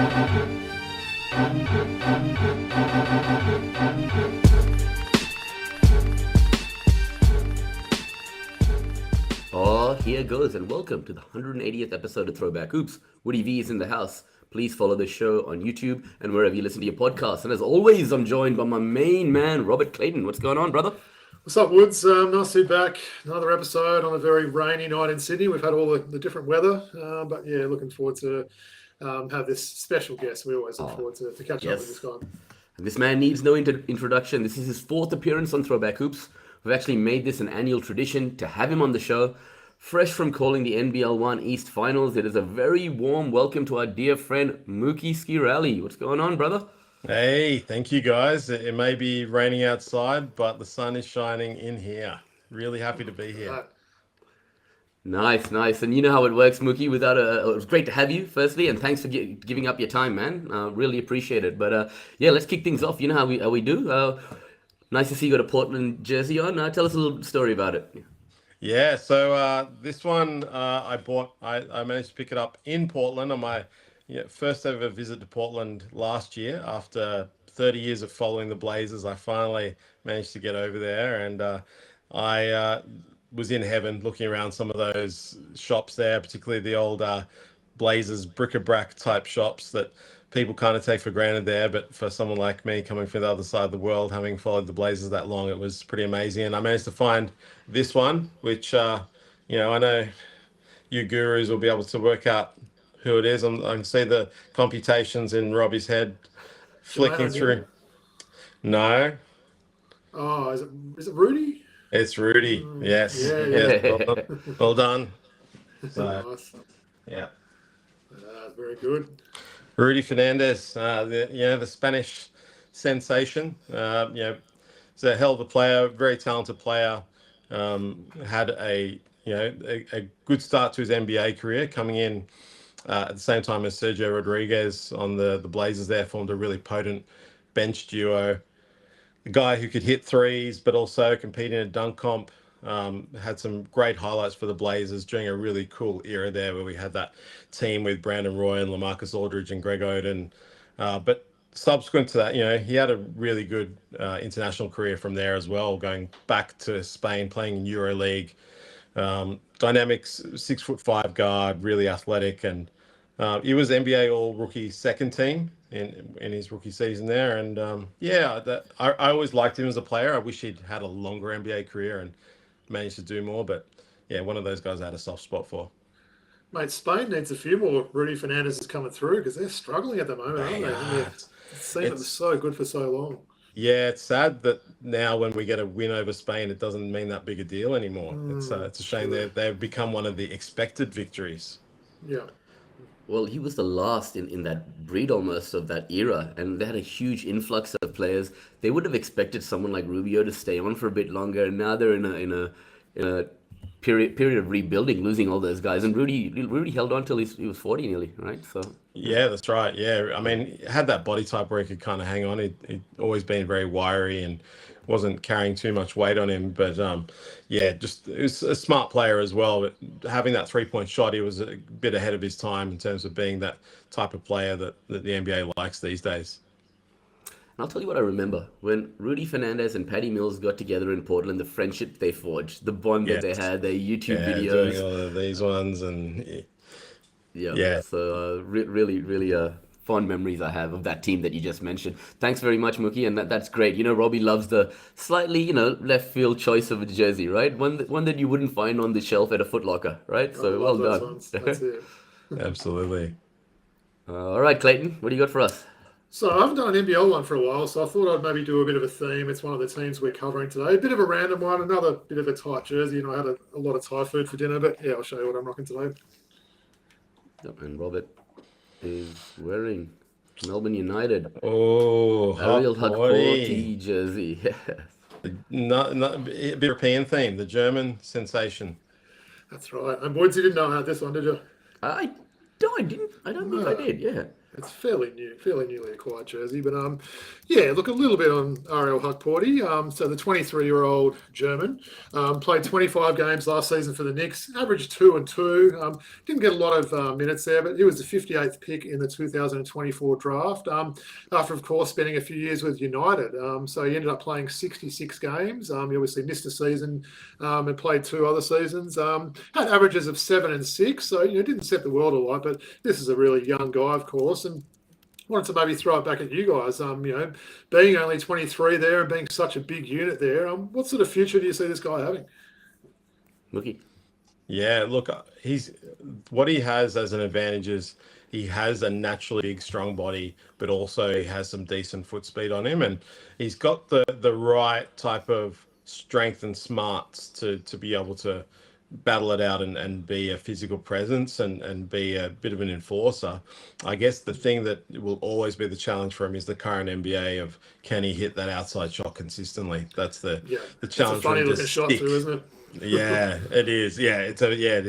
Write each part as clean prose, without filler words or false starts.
Oh, here goes, and welcome to the 180th episode of Throwback Hoops. Woody V is in the house. Please follow the show on YouTube and wherever you listen to your podcasts. And as always, I'm joined by my main man, Robert Clayton. What's going on, brother? What's up, Woods? Nice to be back. Another episode on a very rainy night in Sydney. We've had all the different weather, but yeah, looking forward to have this special guest. We always look forward to catch up with this guy. This man needs no introduction. This is his fourth appearance on Throwback Hoops. We've actually made this an annual tradition to have him on the show. Fresh from calling the NBL 1 East Finals, it is a very warm welcome to our dear friend Mookie Schiralli. What's going on, brother? Hey, thank you guys. It may be raining outside, but the sun is shining in here. Really happy to be here. Nice. And you know how it works, Mookie. It was great to have you, firstly, and thanks for giving up your time, man. Really appreciate it. But yeah, let's kick things off. You know how we do. Nice to see you got a Portland jersey on. Tell us a little story about it. Yeah, so this one I bought. I managed to pick it up in Portland on my first ever visit to Portland last year. After 30 years of following the Blazers, I finally managed to get over there, and I was in heaven looking around some of those shops there, particularly the old Blazers bric-a-brac type shops that people kind of take for granted there. But for someone like me coming from the other side of the world, having followed the Blazers that long, it was pretty amazing. And I managed to find this one, which, I know you gurus will be able to work out who it is. I can see the computations in Robbie's head flicking through. No. Oh, is it Rudy? It's Rudy. Yes. Yeah. Yes. Well done. So, nice. Yeah. Very good. Rudy Fernandez, the Spanish sensation. He's a hell of a player, very talented player. Had a good start to his NBA career, coming in at the same time as Sergio Rodriguez on the Blazers. There formed a really potent bench duo. A guy who could hit threes, but also compete in a dunk comp. Had some great highlights for the Blazers during a really cool era there where we had that team with Brandon Roy and LaMarcus Aldridge and Greg Oden. But subsequent to that, he had a really good international career from there as well, going back to Spain, playing in EuroLeague. Dynamic 6'5" guard, really athletic, and he was NBA All-Rookie second team in his rookie season there. And I always liked him as a player. I wish he'd had a longer NBA career and managed to do more, but yeah, one of those guys I had a soft spot for. Mate, Spain needs a few more Rudy Fernandez is coming through because they're struggling at the moment, aren't they? It was so good for so long. Yeah, it's sad that now when we get a win over Spain, it doesn't mean that big a deal anymore. It's a shame they've become one of the expected victories. Yeah. Well, he was the last in that breed almost of that era, and they had a huge influx of players. They would have expected someone like Rubio to stay on for a bit longer, and now they're in a period of rebuilding, losing all those guys. And Rudy held on till he was 40 nearly, right? So yeah, that's right. Yeah, I mean, he had that body type where he could kind of hang on. He'd always been very wiry and wasn't carrying too much weight on him, but just he was a smart player as well. But having that 3-point shot, he was a bit ahead of his time in terms of being that type of player that the NBA likes these days. And I'll tell you what I remember when Rudy Fernandez and Patty Mills got together in Portland. The friendship they forged, the bond that they had, their YouTube videos, doing all of these ones, and So really fond memories I have of that team that you just mentioned. Thanks very much, Mookie, and that's great. Robbie loves the slightly, left field choice of a jersey, right? One that you wouldn't find on the shelf at a Foot Locker, right? So well done. That's it. Absolutely. All right, Clayton, what do you got for us? So I haven't done an NBL one for a while, so I thought I'd maybe do a bit of a theme. It's one of the teams we're covering today. A bit of a random one, another bit of a tight jersey. I had a lot of Thai food for dinner, but yeah, I'll show you what I'm rocking today. And Robert is wearing Melbourne United. Oh, Ariel Hukporti jersey. Yes. Not a bit European theme, the German sensation. That's right. And Woods, you didn't know I had this one, did you? I don't think I did. Yeah. It's fairly newly acquired jersey, but yeah, look a little bit on Ariel Hukporti. So the 23-year-old German played 25 games last season for the Knicks, averaged 2 and 2. Didn't get a lot of minutes there, but he was the 58th pick in the 2024 draft. After of course spending a few years with United, so he ended up playing 66 games. He obviously missed a season and played 2 other seasons. Had averages of 7 and 6, so didn't set the world alight, but this is a really young guy, of course. And wanted to maybe throw it back at you guys. Being only 23 there and being such a big unit there, what sort of future do you see this guy having? Mookie. Yeah, look, what he has as an advantage is he has a naturally big, strong body, but also he has some decent foot speed on him, and he's got the right type of strength and smarts to be able to battle it out and be a physical presence and be a bit of an enforcer. I guess the thing that will always be the challenge for him is the current NBA of can he hit that outside shot consistently? That's the challenge. It's a funny looking shot too, isn't it? Yeah, it is. Yeah, it's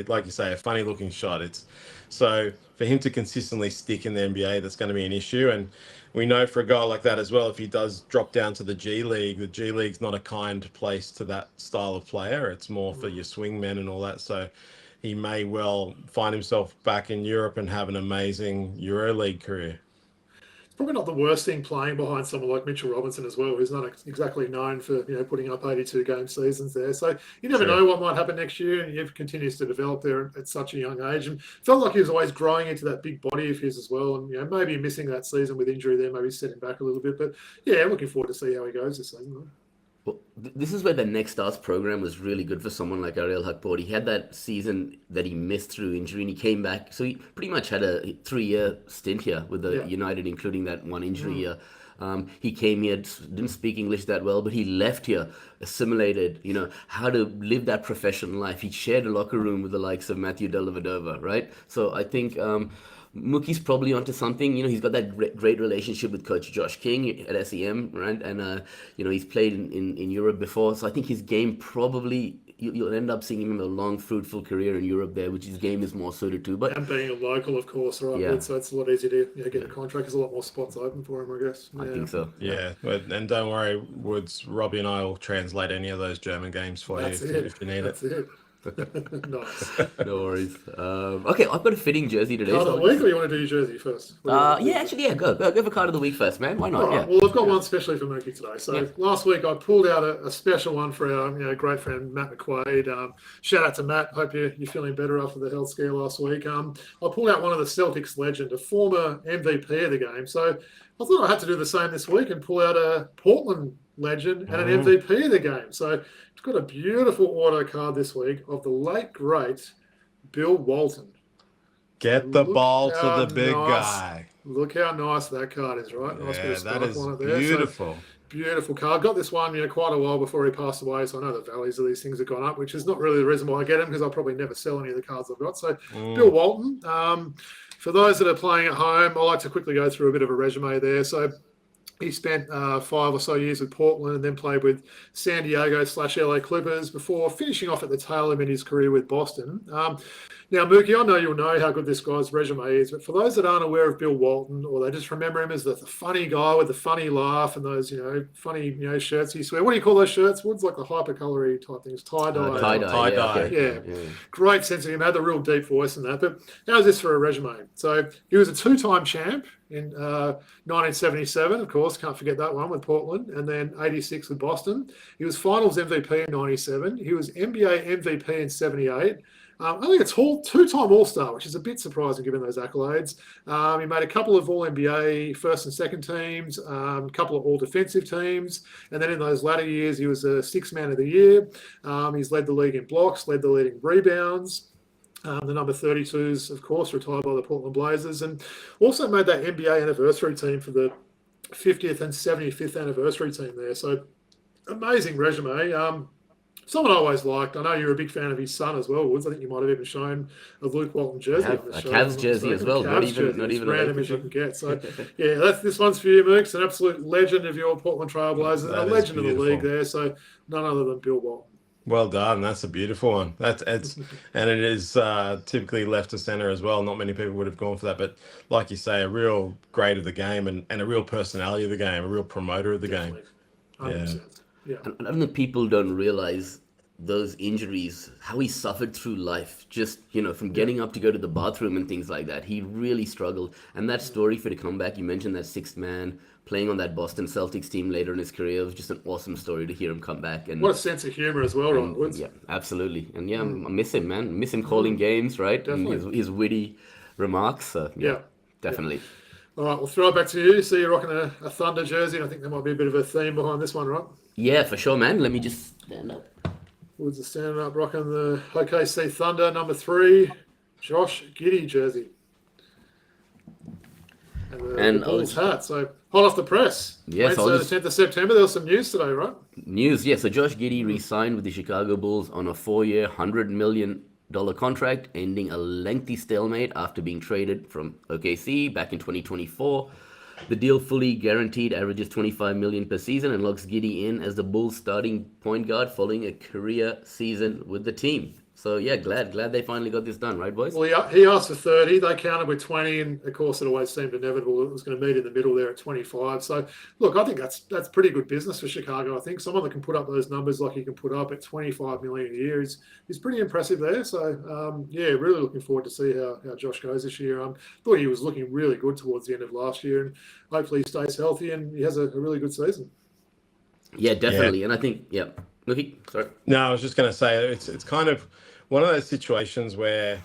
like you say, a funny looking shot. It's so for him to consistently stick in the NBA, that's going to be an issue. And we know for a guy like that as well, if he does drop down to the G League's not a kind place to that style of player. It's more for your swingmen and all that. So he may well find himself back in Europe and have an amazing EuroLeague career. Probably not the worst thing playing behind someone like Mitchell Robinson as well, who's not exactly known for putting up 82 game seasons there. So you never know what might happen next year, and he continues to develop there at such a young age. And felt like he was always growing into that big body of his as well. And maybe missing that season with injury there, maybe set him back a little bit. But yeah, looking forward to see how he goes this season. Well, this is where the Next Stars program was really good for someone like Ariel Hukporti. He had that season that he missed through injury, and he came back. So he pretty much had a 3-year stint here with the United, including that one injury year. He came here, didn't speak English that well, but he left here, assimilated, how to live that professional life. He shared a locker room with the likes of Matthew Dellavedova, right? So I think Mookie's probably onto something. He's got that great relationship with Coach Josh King at SEM, right? And he's played in Europe before, so I think his game probably you'll end up seeing him in a long, fruitful career in Europe there, which his game is more suited to. But and being a local, of course, right? Yeah. So it's a lot easier to get a contract. There's a lot more spots open for him, I guess. I think so. Yeah, and don't worry, Woods, Robbie and I will translate any of those German games for you if you need That's it. Nice. No worries. Okay, I've got a fitting jersey today. Card of the week, or you want to do your jersey first? Go for card of the week first, man. Why not? Right. Well, I've got one especially for Mookie today. So last week I pulled out a special one for our great friend Matt McQuaid. Shout out to Matt. Hope you're feeling better after the health scare last week. I pulled out one of the Celtics legend, a former MVP of the game. So I thought I had to do the same this week and pull out a Portland legend and an MVP of the game. So it's got a beautiful auto card this week of the late great Bill Walton. Get the ball to the big guy. Look how nice that card is, right? Nice bit of that is on it there. beautiful. So, beautiful card. Got this one, quite a while before he passed away, so I know the values of these things have gone up, which is not really the reason why I get them, because I'll probably never sell any of the cards I've got. So Bill Walton. For those that are playing at home, I like to quickly go through a bit of a resume there. So he spent 5 or so years with Portland and then played with San Diego/LA Clippers before finishing off at the tail end of his career with Boston. Now, Mookie, I know you'll know how good this guy's resume is, but for those that aren't aware of Bill Walton, or they just remember him as the funny guy with the funny laugh and those, funny, shirts he wears. What do you call those shirts? Woods, like the hypercolory type things, tie-dye. Tie-dye. Yeah. Great sense of humor, had a real deep voice in that. But how's this for a resume? So he was a 2-time champ in 1977, of course, can't forget that one with Portland, and then 86 with Boston. He was finals MVP in 97. He was NBA MVP in 78. I think it's 2-time All-Star, which is a bit surprising given those accolades. He made a couple of All-NBA first and second teams, a couple of All-Defensive teams, and then in those latter years, he was a 6th Man of the Year. He's led the league in blocks, led the league in rebounds. The number 32s, of course, retired by the Portland Blazers, and also made that NBA anniversary team for the 50th and 75th anniversary team there. So amazing resume. Someone I always liked. I know you're a big fan of his son as well, Woods. I think you might have even shown a Luke Walton jersey on the show. A Cavs jersey as well. Not even random as you can get. So yeah, this one's for you, Mooks. An absolute legend of your Portland Trailblazers, a legend of the league there. So none other than Bill Walton. Well done. That's a beautiful one. It's and it is typically left to center as well. Not many people would have gone for that, but like you say, a real great of the game and a real personality of the game, a real promoter of the game. Definitely. 100%. Yeah. And I don't think people don't realize those injuries, how he suffered through life, just, from getting up to go to the bathroom and things like that. He really struggled. And that story for the comeback, you mentioned that sixth man playing on that Boston Celtics team later in his career. It was just an awesome story to hear him come back. And what a sense of humor as well, right, Woods? yeah, absolutely. And yeah, I miss him, man. I miss him calling games, right? Definitely. And his witty remarks. So, yeah, definitely. All right, we'll throw it back to you. See, you're rocking a Thunder jersey, and I think there might be a bit of a theme behind this one, right? Yeah, for sure, man. Let me just stand up. Woods is standing up, rocking the OKC Thunder number 3, Josh Giddey jersey. And the Bulls hat. So, hot off the press. Yes, the 10th of September. There was some news today, right? News, yeah. So Josh Giddey re-signed with the Chicago Bulls on a 4-year, $100 million contract, ending a lengthy stalemate after being traded from OKC back in 2024. The deal fully guaranteed averages $25 million per season and locks Giddey in as the Bulls' starting point guard following a career season with the team. So yeah, glad they finally got this done, right, boys? Well, he asked for 30. They counted with 20, and of course, it always seemed inevitable it was going to meet in the middle there at 25. So, look, I think that's pretty good business for Chicago. I think someone that can put up those numbers like he can put up at 25 million a year is pretty impressive there. So, yeah, really looking forward to see how Josh goes this year. Thought he was looking really good towards the end of last year, and hopefully he stays healthy and he has a really good season. Yeah, definitely. Yeah. And I think, Mookie, sorry. No, I was just going to say it's kind of one of those situations where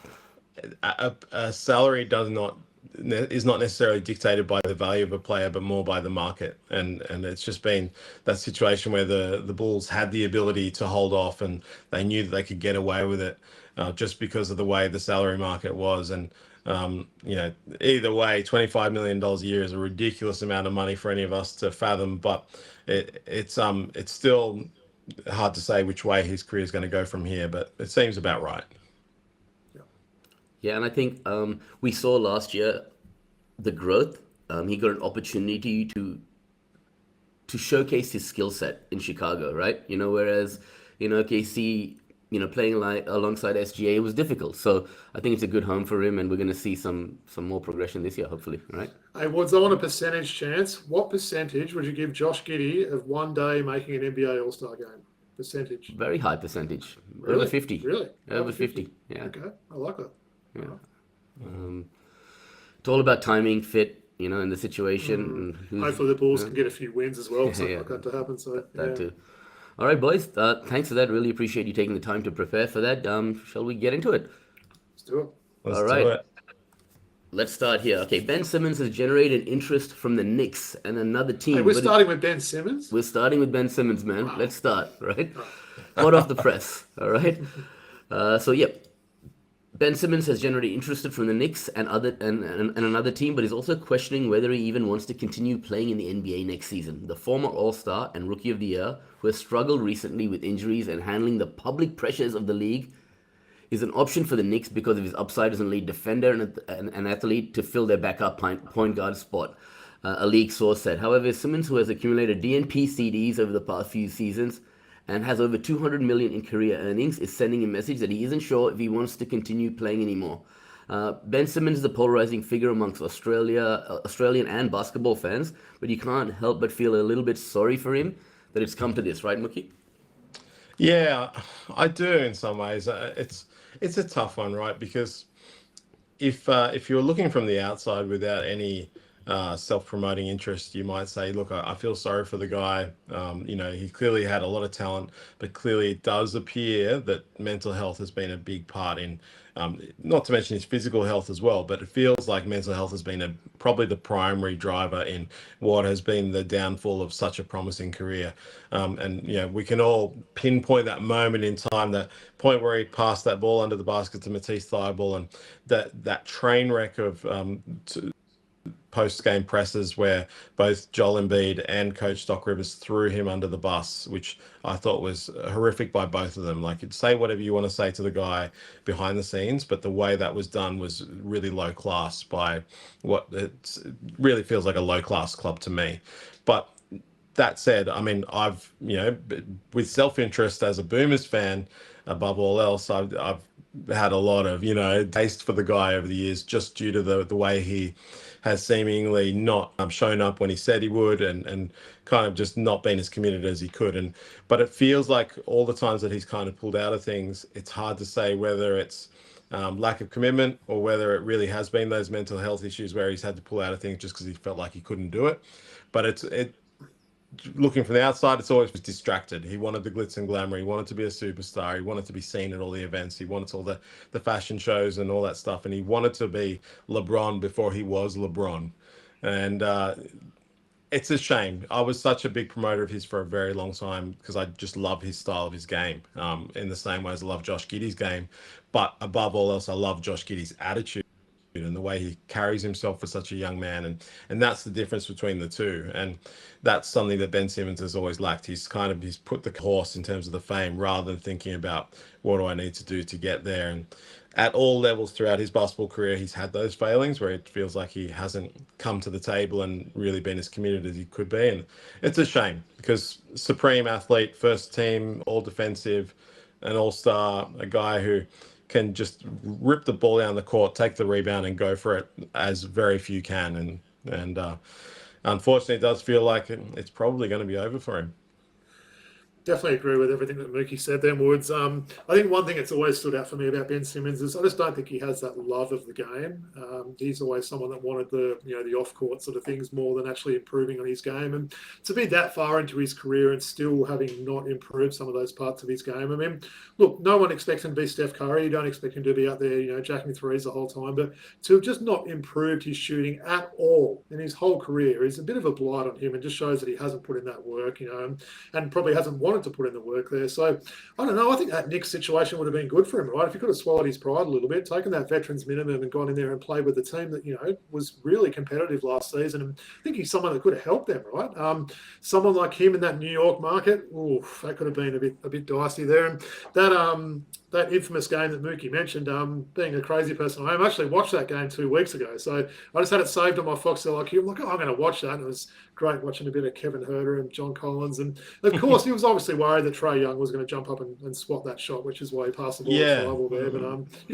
a salary is not necessarily dictated by the value of a player, but more by the market. And it's just been that situation where the Bulls had the ability to hold off, and they knew that they could get away with it just because of the way the salary market was. And either way, $25 million a year is a ridiculous amount of money for any of us to fathom. But it's still hard to say which way his career is going to go from here, but it seems about right. Yeah, and I think we saw last year the growth. He got an opportunity to showcase his skill set in Chicago, right? Whereas OKC, playing alongside SGA was difficult. So I think it's a good home for him, and we're going to see some more progression this year, hopefully, right? Hey, Woods, on a percentage chance, what percentage would you give Josh Giddey of one day making an NBA All-Star game? Percentage? Very high percentage. Really? Over 50. Really? Over 50. Yeah. Okay, I like that. Yeah. It's all about timing, fit, in the situation. And hopefully the Bulls can get a few wins as well, something like that to happen. So that too. All right, boys. Thanks for that. Really appreciate you taking the time to prepare for that. Shall we get into it? Let's do it. Let's do it. Let's start here. Okay, Ben Simmons has generated interest from the Knicks and another team. Hey, we're starting with Ben Simmons? We're starting with Ben Simmons, man. Wow. Let's start, right? Hot off the press, all right? Ben Simmons has generated interest from the Knicks and another team, but is also questioning whether he even wants to continue playing in the NBA next season. The former All-Star and Rookie of the Year, who has struggled recently with injuries and handling the public pressures of the league, is an option for the Knicks because of his upside as a lead defender and an athlete to fill their backup point guard spot, a league source said. However, Simmons, who has accumulated DNP CDs over the past few seasons and has over $200 million in career earnings, is sending a message that he isn't sure if he wants to continue playing anymore. Ben Simmons is a polarizing figure amongst Australian and basketball fans, but you can't help but feel a little bit sorry for him that it's come to this, right, Mookie? Yeah, I do in some ways. It's a tough one, right? Because if you're looking from the outside without any self-promoting interest, you might say, look, I feel sorry for the guy. He clearly had a lot of talent, but clearly it does appear that mental health has been a big part in, not to mention his physical health as well, but it feels like mental health has been probably the primary driver in what has been the downfall of such a promising career. We can all pinpoint that moment in time, that point where he passed that ball under the basket to Matisse Thybulle, and that train wreck of post-game presses where both Joel Embiid and Coach Doc Rivers threw him under the bus, which I thought was horrific by both of them. Like, you'd say whatever you want to say to the guy behind the scenes, but the way that was done was really low class by what it really feels like a low class club to me. But that said, I mean, I've, with self-interest as a Boomers fan, above all else, I've had a lot of, taste for the guy over the years, just due to the way he has seemingly not shown up when he said he would, and kind of just not been as committed as he could. But it feels like all the times that he's kind of pulled out of things, it's hard to say whether it's lack of commitment or whether it really has been those mental health issues where he's had to pull out of things just because he felt like he couldn't do it. But looking from the outside, it's always distracted. He wanted the glitz and glamour. He wanted to be a superstar. He wanted to be seen at all the events. He wanted all the fashion shows and all that stuff. And he wanted to be LeBron before he was LeBron. And it's a shame. I was such a big promoter of his for a very long time because I just love his style of his game, in the same way as I love Josh Giddey's game. But above all else, I love Josh Giddey's attitude and the way he carries himself for such a young man, and that's the difference between the two. And that's something that Ben Simmons has always lacked. He's put the horse in terms of the fame rather than thinking about what do I need to do to get there. And at all levels throughout his basketball career, he's had those failings where it feels like he hasn't come to the table and really been as committed as he could be. And it's a shame because supreme athlete, first team, all defensive, an all-star, a guy who can just rip the ball down the court, take the rebound, and go for it, as very few can. And unfortunately, it does feel like it's probably going to be over for him. Definitely agree with everything that Mookie said there, Woods. I think one thing that's always stood out for me about Ben Simmons is I just don't think he has that love of the game. He's always someone that wanted the off-court sort of things more than actually improving on his game. And to be that far into his career and still having not improved some of those parts of his game, I mean, look, no one expects him to be Steph Curry. You don't expect him to be out there, jacking threes the whole time. But to have just not improved his shooting at all in his whole career is a bit of a blight on him and just shows that he hasn't put in that work, and probably hasn't wanted to put in the work there. So I don't know. I think that Knicks situation would have been good for him, right? If he could have swallowed his pride a little bit, taken that veterans minimum and gone in there and played with the team that, was really competitive last season. And I think he's someone that could have helped them, right? Someone like him in that New York market, that could have been a bit dicey there. And that infamous game that Mookie mentioned, being a crazy person, I actually watched that game 2 weeks ago. So I just had it saved on my Foxtel IQ. I'm like, I'm going to watch that. And it was great watching a bit of Kevin Huerter and John Collins. And of course, he was obviously worried that Trae Young was going to jump up and swat that shot, which is why he passed the ball to Rival there. But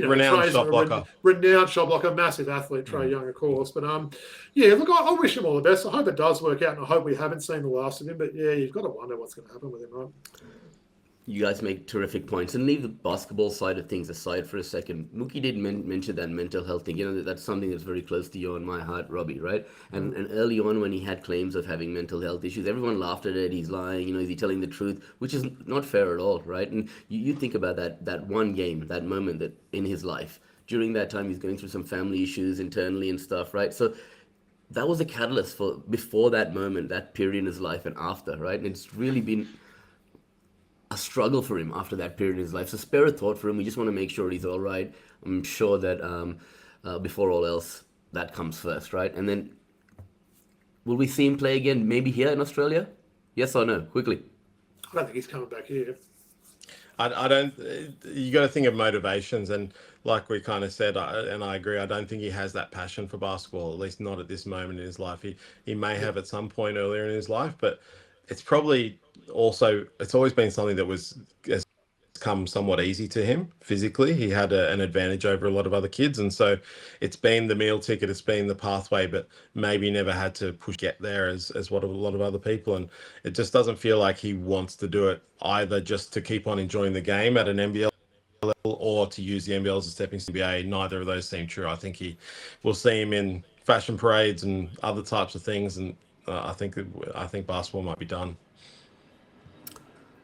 renowned shot blocker, renowned shot blocker, massive athlete, Trae Young, of course. But look, I wish him all the best. I hope it does work out, and I hope we haven't seen the last of him. But you've got to wonder what's going to happen with him, right? You guys make terrific points. And leave the basketball side of things aside for a second. Mookie did mention that mental health thing. That's something that's very close to you and my heart, Robbie, right? And early on when he had claims of having mental health issues, everyone laughed at it. He's lying, is he telling the truth? Which is not fair at all, right? And you think about that one game, that moment that in his life. During that time, he's going through some family issues internally and stuff, right? So that was a catalyst for before that moment, that period in his life and after, right? And it's really been a struggle for him after that period in his life. So spare a thought for him. We just want to make sure he's all right. I'm sure that before all else, that comes first, right? And then will we see him play again, maybe here in Australia? Yes or no? Quickly. I don't think he's coming back here. I don't. You got to think of motivations, and like we kind of said, and I agree. I don't think he has that passion for basketball, at least not at this moment in his life. He may have at some point earlier in his life, but it's probably also, it's always been something that has come somewhat easy to him physically. He had an advantage over a lot of other kids, and so it's been the meal ticket, it's been the pathway, but maybe never had to get there as what a lot of other people. And it just doesn't feel like he wants to do it either, just to keep on enjoying the game at an NBL level or to use the NBL as a stepping stone to NBA. Neither of those seem true. I think we'll see him in fashion parades and other types of things, and I think basketball might be done.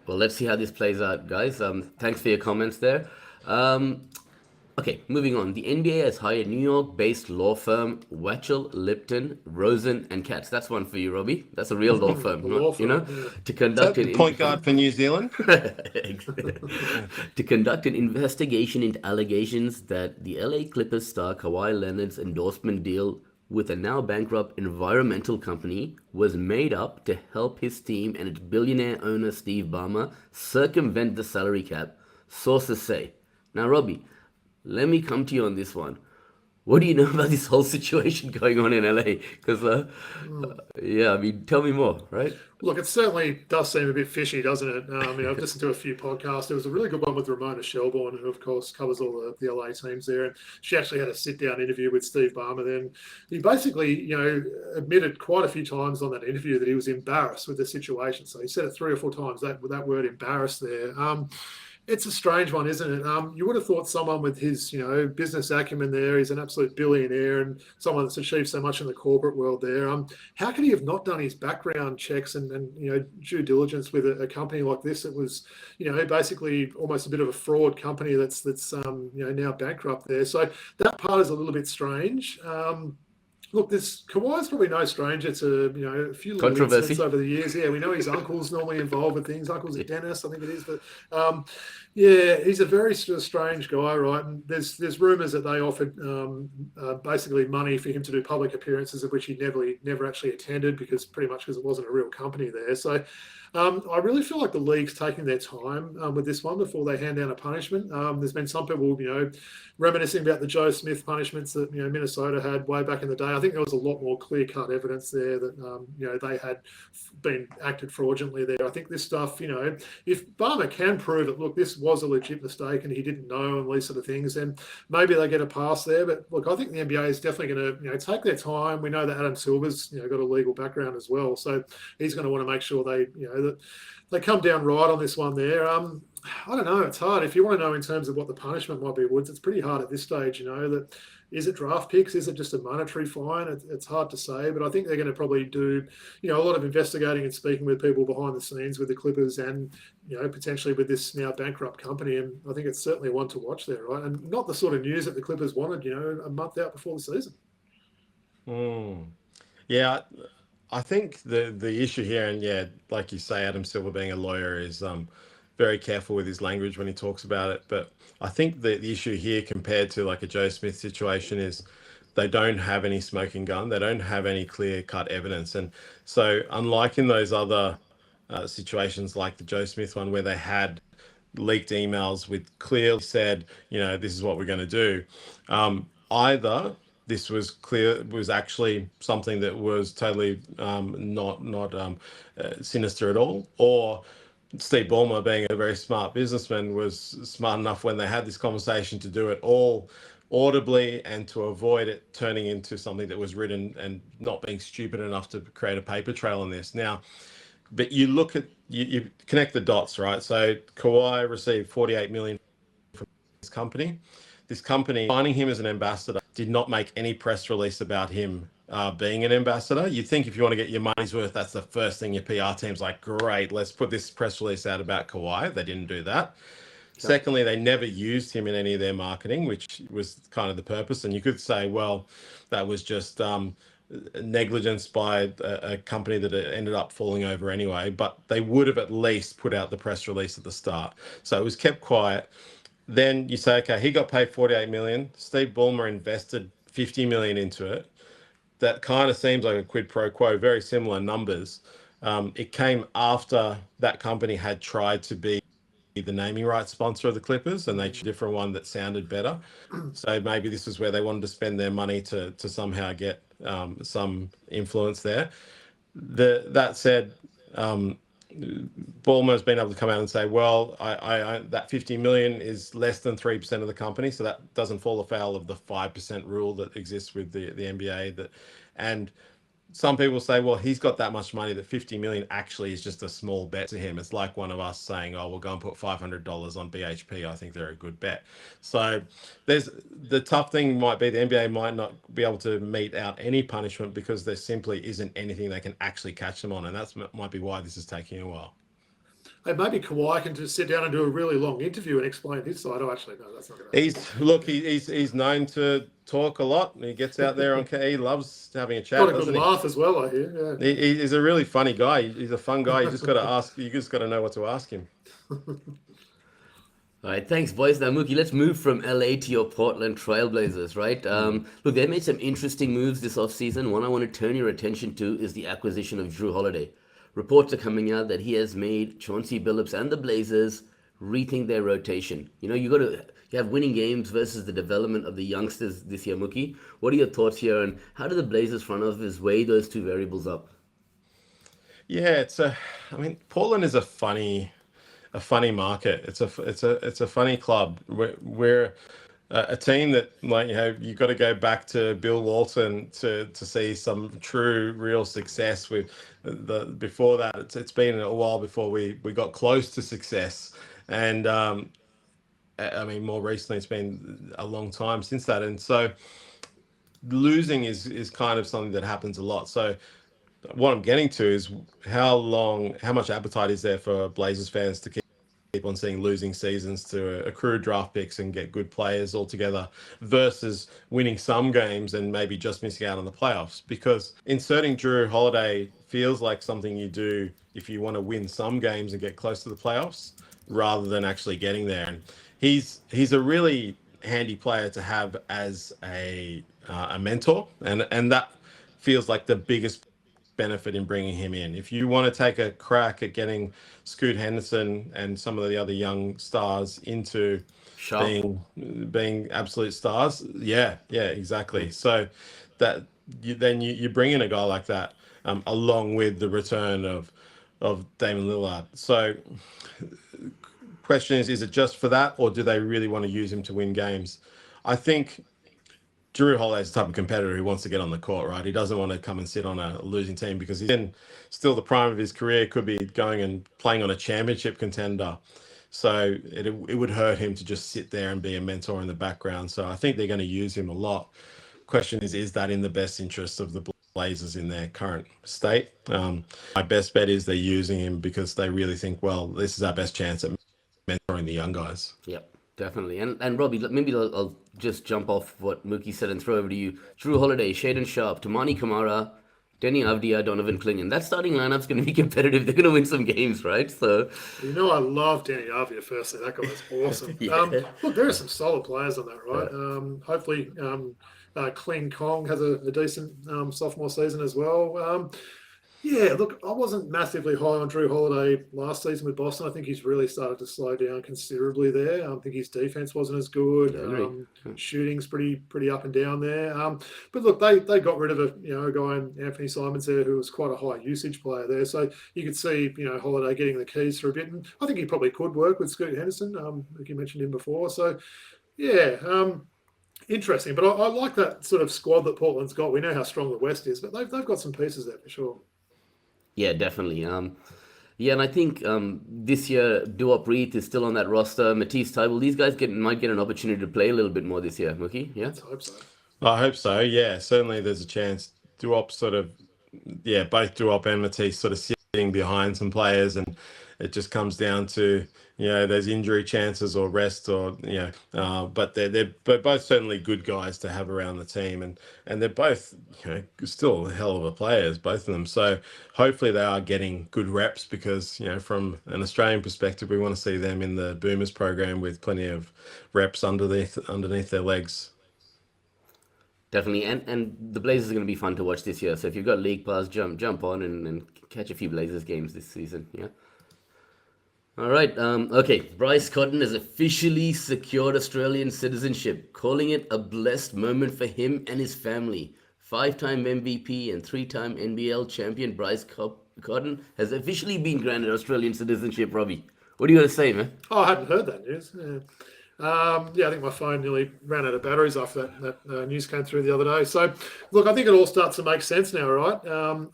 Well, let's see how this plays out, guys. Thanks for your comments there. Okay, moving on. The NBA has hired New York-based law firm Wachtel, Lipton, Rosen and Katz. That's one for you, Robbie. That's a real law firm, to conduct an point guard for New Zealand. To conduct an investigation into allegations that the LA Clippers star Kawhi Leonard's endorsement deal with a now bankrupt environmental company was made up to help his team and its billionaire owner Steve Ballmer circumvent the salary cap, sources say. Now, Robbie, let me come to you on this one. what do you know about this whole situation going on in LA? Because, yeah, I mean, tell me more, right? Look, it certainly does seem a bit fishy, doesn't it? I've listened to a few podcasts. There was a really good one with Ramona Shelbourne, who, of course, covers all the LA teams there. And she actually had a sit-down interview with Steve Ballmer. Then he basically, admitted quite a few times on that interview that he was embarrassed with the situation. So he said it 3 or 4 times, that word embarrassed there. It's a strange one, isn't it? You would have thought someone with his, business acumen there, he's an absolute billionaire and someone that's achieved so much in the corporate world there. How could he have not done his background checks and due diligence with a company like this? It was, basically almost a bit of a fraud company that's now bankrupt there. So that part is a little bit strange. Look, Kawhi's probably no stranger to a few little incidents over the years. Yeah, we know his uncle's normally involved with things. Uncle's a dentist, I think it is. But he's a very strange guy, right? And there's rumours that they offered basically money for him to do public appearances, of which he never actually attended because it wasn't a real company there. So I really feel like the league's taking their time with this one before they hand down a punishment. There's been some people, reminiscing about the Joe Smith punishments that Minnesota had way back in the day. I think there was a lot more clear-cut evidence there that they had been acted fraudulently there. I think this stuff, if Ballmer can prove it, look, this was a legit mistake and he didn't know and these sort of things, then maybe they get a pass there. But look, I think the NBA is definitely going to take their time. We know that Adam Silver's got a legal background as well, so he's going to want to make sure that they come down right on this one there. I don't know. It's hard. If you want to know in terms of what the punishment might be, Woods, it's pretty hard at this stage, that is it draft picks? Is it just a monetary fine? It's hard to say, but I think they're going to probably do, a lot of investigating and speaking with people behind the scenes with the Clippers and, potentially with this now bankrupt company. And I think it's certainly one to watch there, right? And not the sort of news that the Clippers wanted, a month out before the season. Yeah. I think the issue here, and like you say, Adam Silver being a lawyer is very careful with his language when he talks about it. But I think the issue here compared to like a Joe Smith situation is they don't have any smoking gun. They don't have any clear-cut evidence. And so unlike in those other situations like the Joe Smith one where they had leaked emails with clearly said, this is what we're going to do, either this was actually something that was totally not sinister at all, or Steve Ballmer, being a very smart businessman, was smart enough when they had this conversation to do it all audibly and to avoid it turning into something that was written and not being stupid enough to create a paper trail on this. Now, but you look at, you connect the dots, right? So Kawhi received $48 million from this company. This company, finding him as an ambassador, did not make any press release about him being an ambassador. You'd think if you want to get your money's worth, that's the first thing your PR team's like, great, let's put this press release out about Kawhi. They didn't do that. Yep. Secondly, they never used him in any of their marketing, which was kind of the purpose. And you could say, well, that was just negligence by a company that ended up falling over anyway. But they would have at least put out the press release at the start. So it was kept quiet. Then you say, okay, he got paid $48 million. Steve Ballmer invested $50 million into it. That kind of seems like a quid pro quo, very similar numbers. It came after that company had tried to be the naming rights sponsor of the Clippers, and they chose a different one that sounded better. So maybe this is where they wanted to spend their money to somehow get some influence there. That said, Ballmer's been able to come out and say, well, I that 50 million is less than 3% of the company, so that doesn't fall afoul of the 5% rule that exists with the NBA. And some people say, well, he's got that much money that 50 million actually is just a small bet to him. It's like one of us saying, oh, we'll go and put $500 on BHP. I think they're a good bet. So the tough thing might be the NBA might not be able to mete out any punishment because there simply isn't anything they can actually catch them on. And that might be why this is taking a while. Hey, maybe Kawhi can just sit down and do a really long interview and explain his side. Oh, actually, no, that's not going to He's known to talk a lot. He gets out there on he loves having a chat. Got a good laugh as well, I hear. Yeah. He's a really funny guy. He's a fun guy. You just got to ask. You just got to know what to ask him. All right, thanks, boys. Now, Mookie, let's move from LA to your Portland Trailblazers, right? Look, they made some interesting moves this offseason. One I want to turn your attention to is the acquisition of Jrue Holiday. Reports are coming out that he has made Chauncey Billups and the Blazers rethink their rotation? You have winning games versus the development of the youngsters this year, Mookie. What are your thoughts here, and how do the Blazers front office weigh those two variables up? Yeah, I mean, Portland is a funny market. It's a funny club. We're a team that, like, you've got to go back to Bill Walton to see some true, real success. Before that, it's been a while before we got close to success, and I mean, more recently, it's been a long time since that, and so losing is kind of something that happens a lot. So what I'm getting to is how much appetite is there for Blazers fans to keep on seeing losing seasons to accrue draft picks and get good players altogether versus winning some games and maybe just missing out on the playoffs? Because inserting Drew Holiday feels like something you do if you want to win some games and get close to the playoffs rather than actually getting there. And he's a really handy player to have as a mentor, and that feels like the biggest benefit in bringing him in. If you want to take a crack at getting Scoot Henderson and some of the other young stars into being absolute stars, yeah, exactly. So that you bring in a guy like that, along with the return of Damian Lillard. So question is it just for that, or do they really want to use him to win games? I think Drew Holiday is the type of competitor who wants to get on the court, right? He doesn't want to come and sit on a losing team because he's in still the prime of his career, could be going and playing on a championship contender. So it would hurt him to just sit there and be a mentor in the background. So I think they're going to use him a lot. Question is that in the best interest of the Blazers in their current state? My best bet is they're using him because they really think, well, this is our best chance at mentoring the young guys. Yep. Definitely. And Robbie, maybe I'll just jump off what Mookie said and throw over to you. Drew Holiday, Shaedon Sharpe, Tamani Kamara, Denny Avdia, Donovan Clingan. That starting lineup's going to be competitive. They're going to win some games, right? So, I love Denny Avdia firstly. That guy was awesome. Yeah. Look, there are some solid players on that, right? Hopefully, Kling Kong has a decent sophomore season as well. Yeah, look, I wasn't massively high on Drew Holiday last season with Boston. I think he's really started to slow down considerably there. I think his defense wasn't as good. Shooting's pretty up and down there. But look, they got rid of a guy in Anthony Simons there who was quite a high usage player there. So you could see Holiday getting the keys for a bit, and I think he probably could work with Scoot Henderson. Like you mentioned him before. So yeah. Interesting, but I like that sort of squad that Portland's got. We know how strong the West is, but they've got some pieces there for sure. Yeah, definitely. Yeah, and I think this year Duop Reith is still on that roster. Matisse Tybalt, these guys might get an opportunity to play a little bit more this year. Mookie, yeah? I hope so. I hope so. Yeah, certainly there's a chance. Duop both Duop and Matisse sort of sitting behind some players, and it just comes down to there's injury chances or rest or but they're both certainly good guys to have around the team, and they're both still hell of a players, both of them. So hopefully they are getting good reps because from an Australian perspective we want to see them in the Boomers program with plenty of reps underneath their legs. Definitely, and the Blazers are going to be fun to watch this year. So if you've got League Pass, jump on and catch a few Blazers games this season. Yeah. All right. Okay. Bryce Cotton has officially secured Australian citizenship, calling it a blessed moment for him and his family. 5-time MVP and 3-time NBL champion Bryce Cotton has officially been granted Australian citizenship. Robbie, what are you going to say, man? Oh, I hadn't heard that news. Yeah, I think my phone nearly ran out of batteries after that news came through the other day. So, look, I think it all starts to make sense now, right?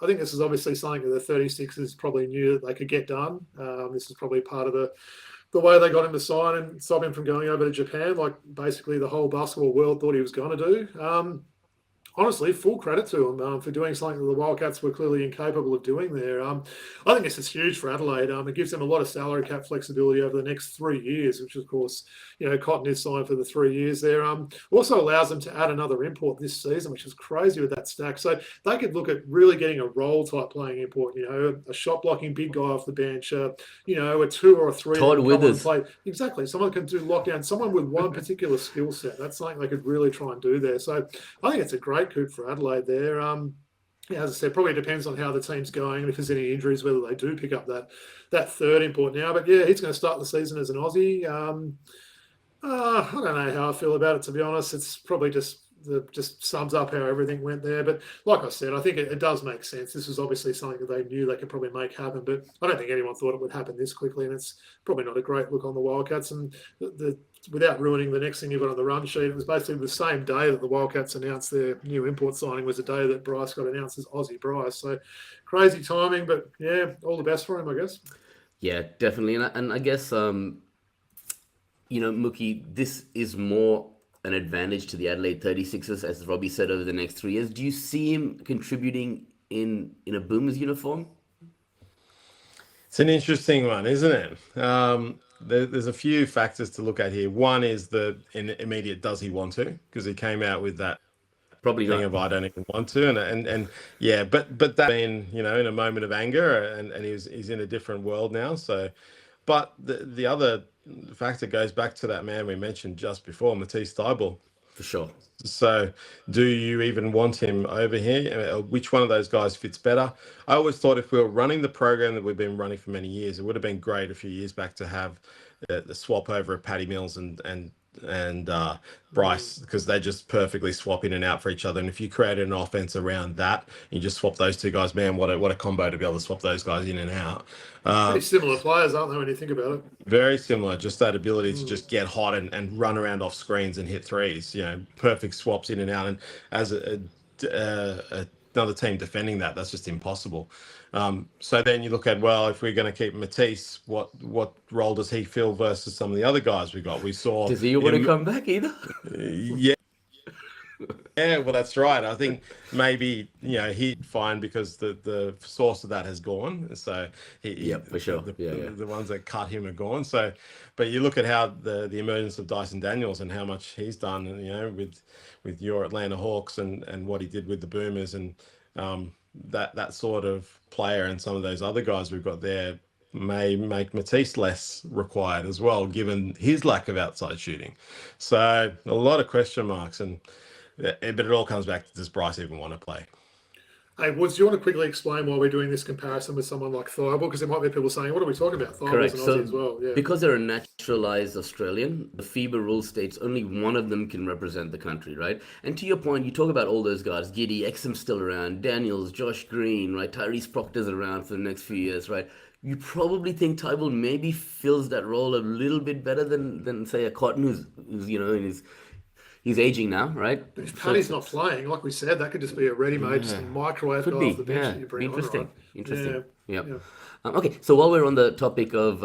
I think this is obviously something that the 36ers probably knew that they could get done. This is probably part of the way they got him to sign and stop him from going over to Japan, like basically the whole basketball world thought he was going to do. Honestly, full credit to him for doing something that the Wildcats were clearly incapable of doing there. I think this is huge for Adelaide. It gives them a lot of salary cap flexibility over the next 3 years, which, of course, Cotton is signed for the 3 years there. Also allows them to add another import this season, which is crazy with that stack. So they could look at really getting a role-type playing import, a shot-blocking big guy off the bench, a 2 or a 3. Todd Withers. Exactly. Someone can do lockdown. Someone with one particular skill set. That's something they could really try and do there. So I think it's a great coup for Adelaide there. yeah, as I said, probably depends on how the team's going and if there's any injuries, whether they do pick up that third import now. But yeah, he's going to start the season as an Aussie. I don't know how I feel about it, to be honest. It's probably just sums up how everything went there. But like I said, I think it does make sense. This was obviously something that they knew they could probably make happen, but I don't think anyone thought it would happen this quickly, and it's probably not a great look on the Wildcats. And without ruining the next thing you've got on the run sheet, it was basically the same day that the Wildcats announced their new import signing was the day that Bryce got announced as Aussie Bryce. So crazy timing, but yeah, all the best for him, I guess. Yeah, definitely. And I guess, Mookie, this is more an advantage to the Adelaide 36ers, as Robbie said, over the next 3 years. Do you see him contributing in a Boomers uniform? It's an interesting one, isn't it? There's a few factors to look at here. One is the immediate does he want to? Because he came out with that probably thing not. Of I don't even want to, and yeah, but that being in a moment of anger, and he's in a different world now. So, but the other factor goes back to that man we mentioned just before, Matisse Thybulle. For sure. So do you even want him over here? Which one of those guys fits better? I always thought if we were running the program that we've been running for many years, it would have been great a few years back to have the swap over of Paddy Mills and Bryce, because they just perfectly swap in and out for each other. And if you created an offense around that, you just swap those two guys, man, what a combo to be able to swap those guys in and out. Pretty similar players, aren't they, when you think about it? Very similar, just that ability to just get hot and run around off screens and hit threes, perfect swaps in and out. And as another team defending that's just impossible. So then you look at, well, if we're going to keep Matisse, what role does he fill versus some of the other guys we got? We saw. Does he want to come back either? Yeah. Yeah, well, that's right. I think maybe he'd fine because the source of that has gone. So for sure. The ones that cut him are gone. So, but you look at how the emergence of Dyson Daniels and how much he's done, with your Atlanta Hawks and what he did with the Boomers and that sort of player and some of those other guys we've got there may make Matisse less required as well, given his lack of outside shooting. So a lot of question marks but it all comes back to, does Bryce even want to play? Hey, Woods, do you want to quickly explain why we're doing this comparison with someone like Thybulle? Because there might be people saying, what are we talking about? Thybulle's an Aussie as well. Yeah. Because they're a naturalized Australian, the FIBA rule states only one of them can represent the country, right? And to your point, you talk about all those guys, Giddey, Exum's still around, Daniels, Josh Green, right? Tyrese Proctor's around for the next few years, right? You probably think Thybulle maybe fills that role a little bit better than say, a Cotton who's in his... He's aging now, right? If Paddy's not playing, like we said, that could just be a ready-made microwave guy off the bench that you bring interesting. on, right? Interesting. Yeah. Okay, so while we're on the topic of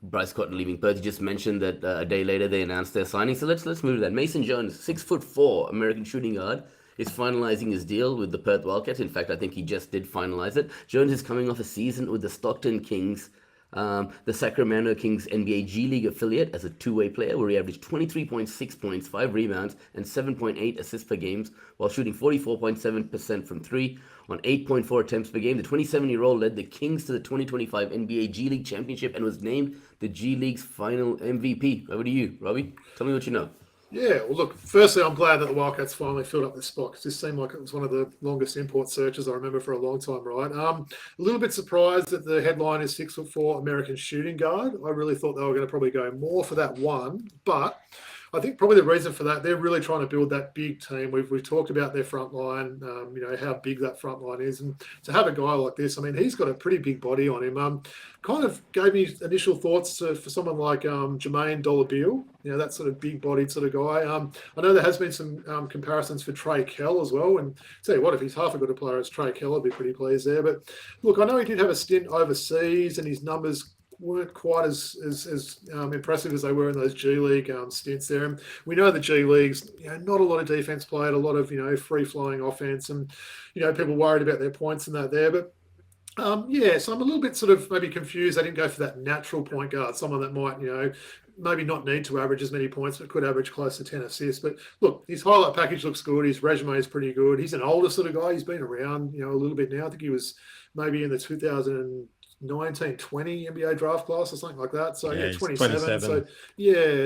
Bryce Cotton leaving Perth, you just mentioned that a day later they announced their signing. So let's move to that. Mason Jones, 6'4" American shooting guard, is finalizing his deal with the Perth Wildcats. In fact, I think he just did finalize it. Jones is coming off a season with the Stockton Kings, the Sacramento Kings NBA G League affiliate, as a two-way player, where he averaged 23.6 points, 5 rebounds, and 7.8 assists per game, while shooting 44.7% from 3 on 8.4 attempts per game. The 27-year-old led the Kings to the 2025 NBA G League Championship and was named the G League's final MVP. Over to you, Robbie. Tell me what you know. Yeah, well, look, firstly, I'm glad that the Wildcats finally filled up this spot, because this seemed like it was one of the longest import searches I remember for a long time, right? A little bit surprised that the headline is 6'4" American shooting guard. I really thought they were going to probably go more for that one, but I think probably the reason for that, they're really trying to build that big team. We've talked about their front line, how big that front line is. And to have a guy like this, I mean, he's got a pretty big body on him. Kind of gave me initial thoughts for someone like Jermaine Dollar-Beal, that sort of big-bodied sort of guy. I know there has been some comparisons for Trey Kell as well. And tell you what, if he's half as good a player as Trey Kell, I'd be pretty pleased there. But look, I know he did have a stint overseas, and his numbers weren't quite as impressive as they were in those G League stints there. And we know the G League's not a lot of defense played, a lot of free-flowing offense, and people worried about their points and that there. But so I'm a little bit sort of maybe confused. They didn't go for that natural point guard, someone that might maybe not need to average as many points, but could average close to 10 assists. But look, his highlight package looks good. His resume is pretty good. He's an older sort of guy. He's been around a little bit now. I think he was maybe in the 2019-20 NBA draft class or something like that. So 27. So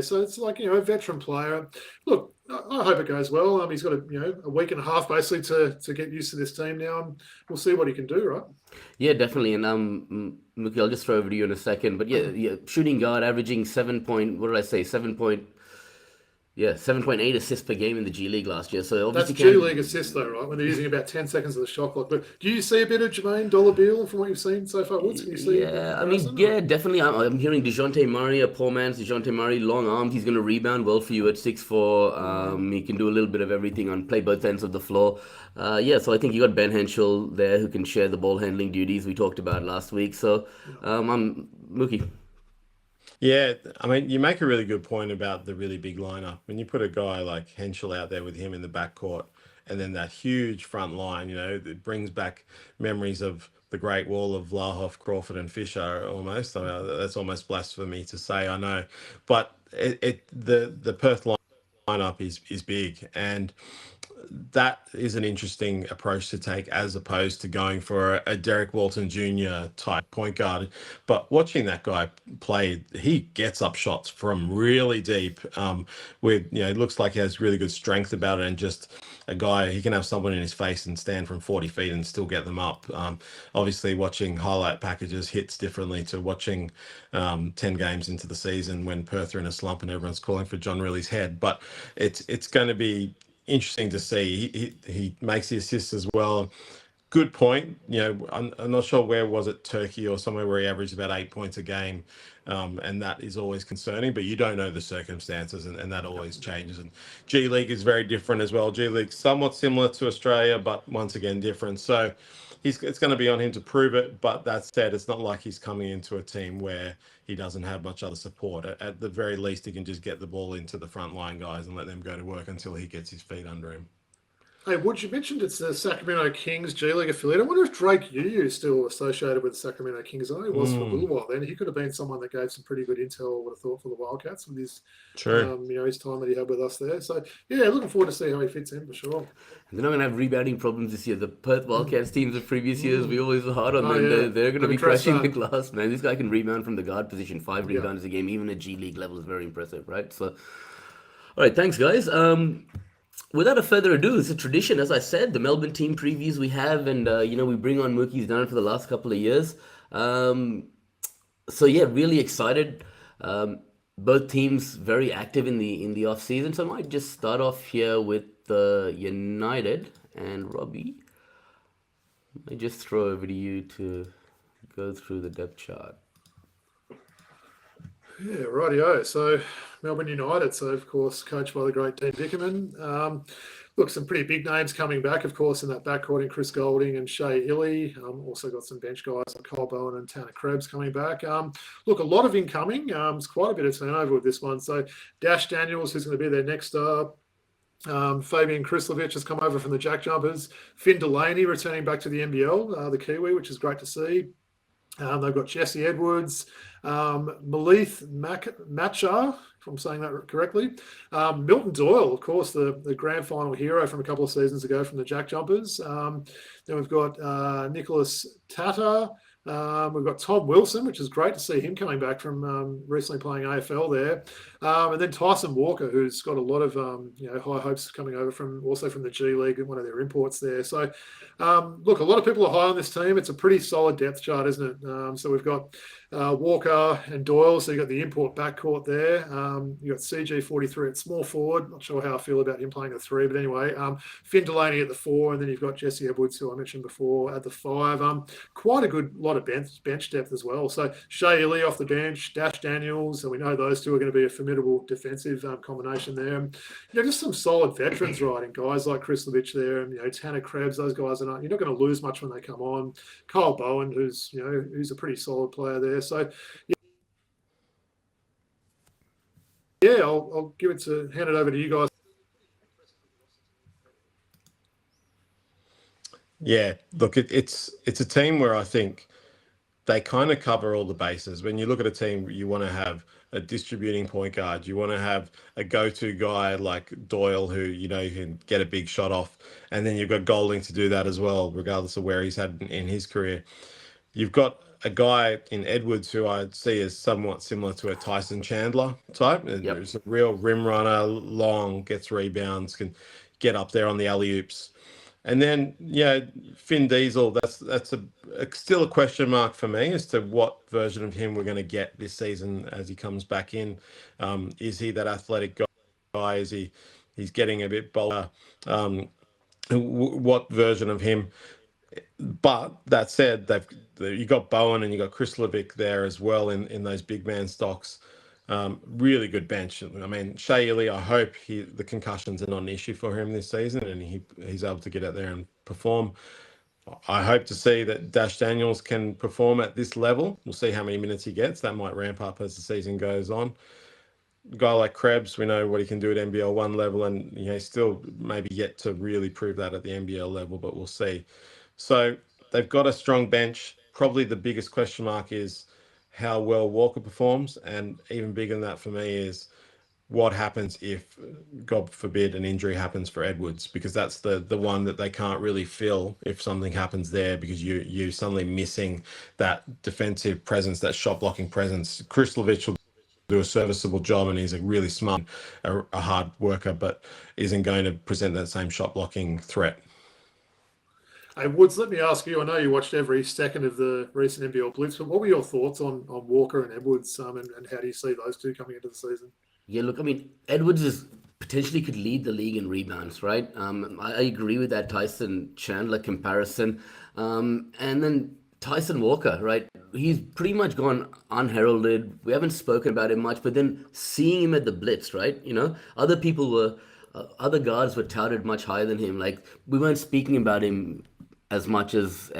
so it's like a veteran player. Look, I hope it goes well. He's got a week and a half basically to get used to this team now, and we'll see what he can do, right? Yeah, definitely. And Mookie, I'll just throw over to you in a second. But yeah, shooting guard, averaging 7.8 assists per game in the G League last year. So That's obviously G League assists though, right? When they're using about 10 seconds of the shot clock. But do you see a bit of Jermaine Dollar-Beal from what you've seen so far? Woods, can you see? Yeah, I mean, yeah, definitely. I'm hearing DeJounte Murray, a poor man's DeJounte Murray, long arms. He's going to rebound well for you at 6'4". He can do a little bit of everything on play both ends of the floor. Yeah, so I think you got Ben Henschel there who can share the ball handling duties we talked about last week. So I'm Mookie. Yeah, I mean, you make a really good point about the really big lineup. When you put a guy like Henschel out there with him in the backcourt, and then that huge front line, it brings back memories of the Great Wall of Lahoff, Crawford, and Fisher almost. I mean, that's almost blasphemy to say, I know, but the Perth lineup is big, and that is an interesting approach to take as opposed to going for a Derek Walton Jr. type point guard. But watching that guy play, he gets up shots from really deep. It looks like he has really good strength about it, and just a guy, he can have someone in his face and stand from 40 feet and still get them up. Obviously, watching highlight packages hits differently to watching 10 games into the season when Perth are in a slump and everyone's calling for John Riley's head. But it's going to be interesting to see. He makes the assists as well. Good point. I'm not sure where was it, Turkey or somewhere where he averaged about 8 points a game, and that is always concerning. But you don't know the circumstances, and that always changes. And G League is very different as well. G League somewhat similar to Australia, but once again different. So it's going to be on him to prove it. But that said, it's not like he's coming into a team where he doesn't have much other support. At the very least, he can just get the ball into the front line guys and let them go to work until he gets his feet under him. Hey, Wood, you mentioned it's the Sacramento Kings G League affiliate. I wonder if Drake Yu is still associated with the Sacramento Kings. I know he was for a little while then. He could have been someone that gave some pretty good intel, I would have thought, for the Wildcats with his, his time that he had with us there. So, yeah, looking forward to see how he fits in for sure. They're not going to have rebounding problems this year. The Perth Wildcats teams of previous years, we always were hard on them. Yeah. They're going to be crashing the glass, man. This guy can rebound from the guard position, 5 rebounds a game, even at G League level is very impressive, right? So, all right, thanks, guys. Without a further ado, it's a tradition, as I said, the Melbourne team previews we have, and we bring on Mookie's down for the last couple of years. So yeah, really excited. Both teams very active in the off season. So I might just start off here with United, and Robbie, I just throw over to you to go through the depth chart. Yeah, rightio. So Melbourne United, so of course coached by the great Dean Bickerman. Look, some pretty big names coming back, of course, in that backcourt in Chris Goulding and Shea Illy. Also got some bench guys like Cole Bowen and Tanner Krebs coming back. Look, a lot of incoming. It's quite a bit of turnover with this one. So Dash Daniels, who's going to be their next star. Fabian Krislovic has come over from the Jack Jumpers. Finn Delaney returning back to the NBL, the Kiwi, which is great to see. They've got Jesse Edwards, Malith Matchar, if I'm saying that correctly. Milton Doyle, of course, the grand final hero from a couple of seasons ago from the Jack Jumpers. Then we've got Nicholas Tata. We've got Tom Wilson, which is great to see him coming back from recently playing AFL there. And then Tyson Walker, who's got a lot of high hopes coming over from the G League and one of their imports there. So, look, a lot of people are high on this team. It's a pretty solid depth chart, isn't it? So we've got Walker and Doyle. So you've got the import backcourt there. You've got CG43 at small forward. Not sure how I feel about him playing the 3, but anyway, Finn Delaney at the 4, and then you've got Jesse Edwards, who I mentioned before, at the 5. Quite a good lot of bench depth as well. So Shea Illy off the bench, Dash Daniels, and we know those two are going to be a formidable defensive combination there. Just some solid veterans, right? And guys like Krislovic there, and Tanner Krebs, those guys you're not going to lose much when they come on. Cole Bowen, who's a pretty solid player there. So yeah, I'll hand it over to you guys. Yeah, look, it's a team where I think they kind of cover all the bases. When you look at a team, you want to have a distributing point guard. You want to have a go-to guy like Doyle who, can get a big shot off. And then you've got Goulding to do that as well, regardless of where he's had in his career. You've got a guy in Edwards who I see as somewhat similar to a Tyson Chandler type. There's a real rim runner, long, gets rebounds, can get up there on the alley-oops. And then, Finn Diesel, that's still a question mark for me as to what version of him we're going to get this season as he comes back in. Is he that athletic guy? He's getting a bit bolder? What version of him? But that said, you got Bowen and you got Chris Levick there as well in those big man stocks. Really good bench. I mean, Shea Ili, I hope the concussions are not an issue for him this season and he's able to get out there and perform. I hope to see that Dash Daniels can perform at this level. We'll see how many minutes he gets. That might ramp up as the season goes on. A guy like Krebs, we know what he can do at NBL 1 level, and he's still maybe yet to really prove that at the NBL level, but we'll see. So they've got a strong bench. Probably the biggest question mark is how well Walker performs, and even bigger than that for me is what happens if, God forbid, an injury happens for Edwards, because that's the one that they can't really fill if something happens there, because you're suddenly missing that defensive presence, that shot blocking presence. Chris Levick will do a serviceable job, and he's a really smart, a hard worker, but isn't going to present that same shot blocking threat. Hey, Woods, let me ask you, I know you watched every second of the recent NBL Blitz, but what were your thoughts on Walker and Edwards, and how do you see those two coming into the season? Yeah, look, I mean, Edwards potentially could lead the league in rebounds, right? I agree with that Tyson Chandler comparison. And then Tyson Walker, right? He's pretty much gone unheralded. We haven't spoken about him much, but then seeing him at the Blitz, right? Other people were, other guards were touted much higher than him. Like, we weren't speaking about him as much as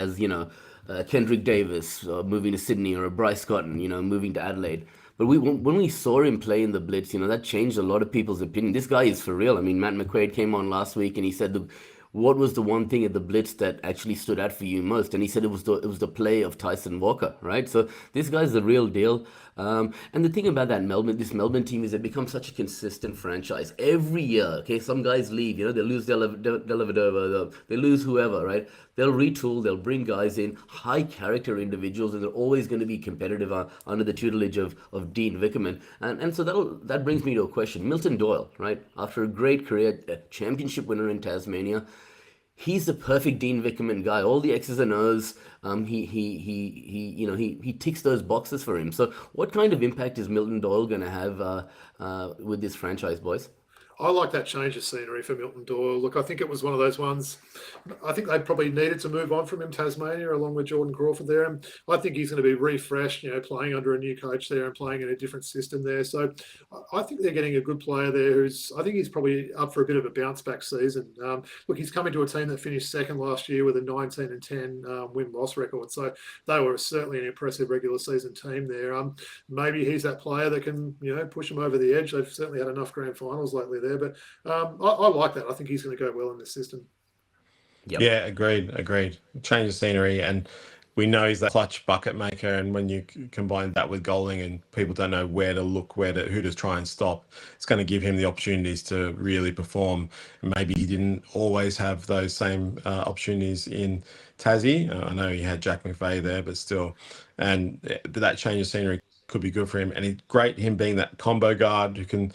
Kendrick Davis moving to Sydney, or a Bryce Cotton, moving to Adelaide. But when we saw him play in the Blitz, that changed a lot of people's opinion. This guy is for real. I mean, Matt McQuaid came on last week and he said, what was the one thing at the Blitz that actually stood out for you most? And he said it was the play of Tyson Walker, right? So this guy's the real deal. And the thing about this Melbourne team is they become such a consistent franchise. Every year, okay, some guys leave, they lose Dellavedova, they lose whoever, right? They'll retool, they'll bring guys in, high character individuals, and they're always going to be competitive under the tutelage of Dean Vickerman. And so that brings me to a question. Milton Doyle, right? After a great career, a championship winner in Tasmania, he's the perfect Dean Vickerman guy. All the X's and O's, he ticks those boxes for him. So what kind of impact is Milton Doyle going to have with this franchise, boys? I like that change of scenery for Milton Doyle. Look, I think it was one of those ones. I think they probably needed to move on from him, Tasmania, along with Jordan Crawford there. And I think he's going to be refreshed, playing under a new coach there and playing in a different system there. So I think they're getting a good player there I think he's probably up for a bit of a bounce back season. Look, he's coming to a team that finished second last year with a 19-10 win-loss record. So they were certainly an impressive regular season team there. Maybe he's that player that can, push them over the edge. They've certainly had enough grand finals lately there, but I like that. I think he's going to go well in this system. Yep. Yeah, agreed. Change of scenery, and we know he's that clutch bucket maker, and when you combine that with goaling and people don't know where to look, who to try and stop, it's going to give him the opportunities to really perform. Maybe he didn't always have those same opportunities in Tassie. I know he had Jack McVeigh there, but still, and that change of scenery could be good for him. And it's great him being that combo guard who can,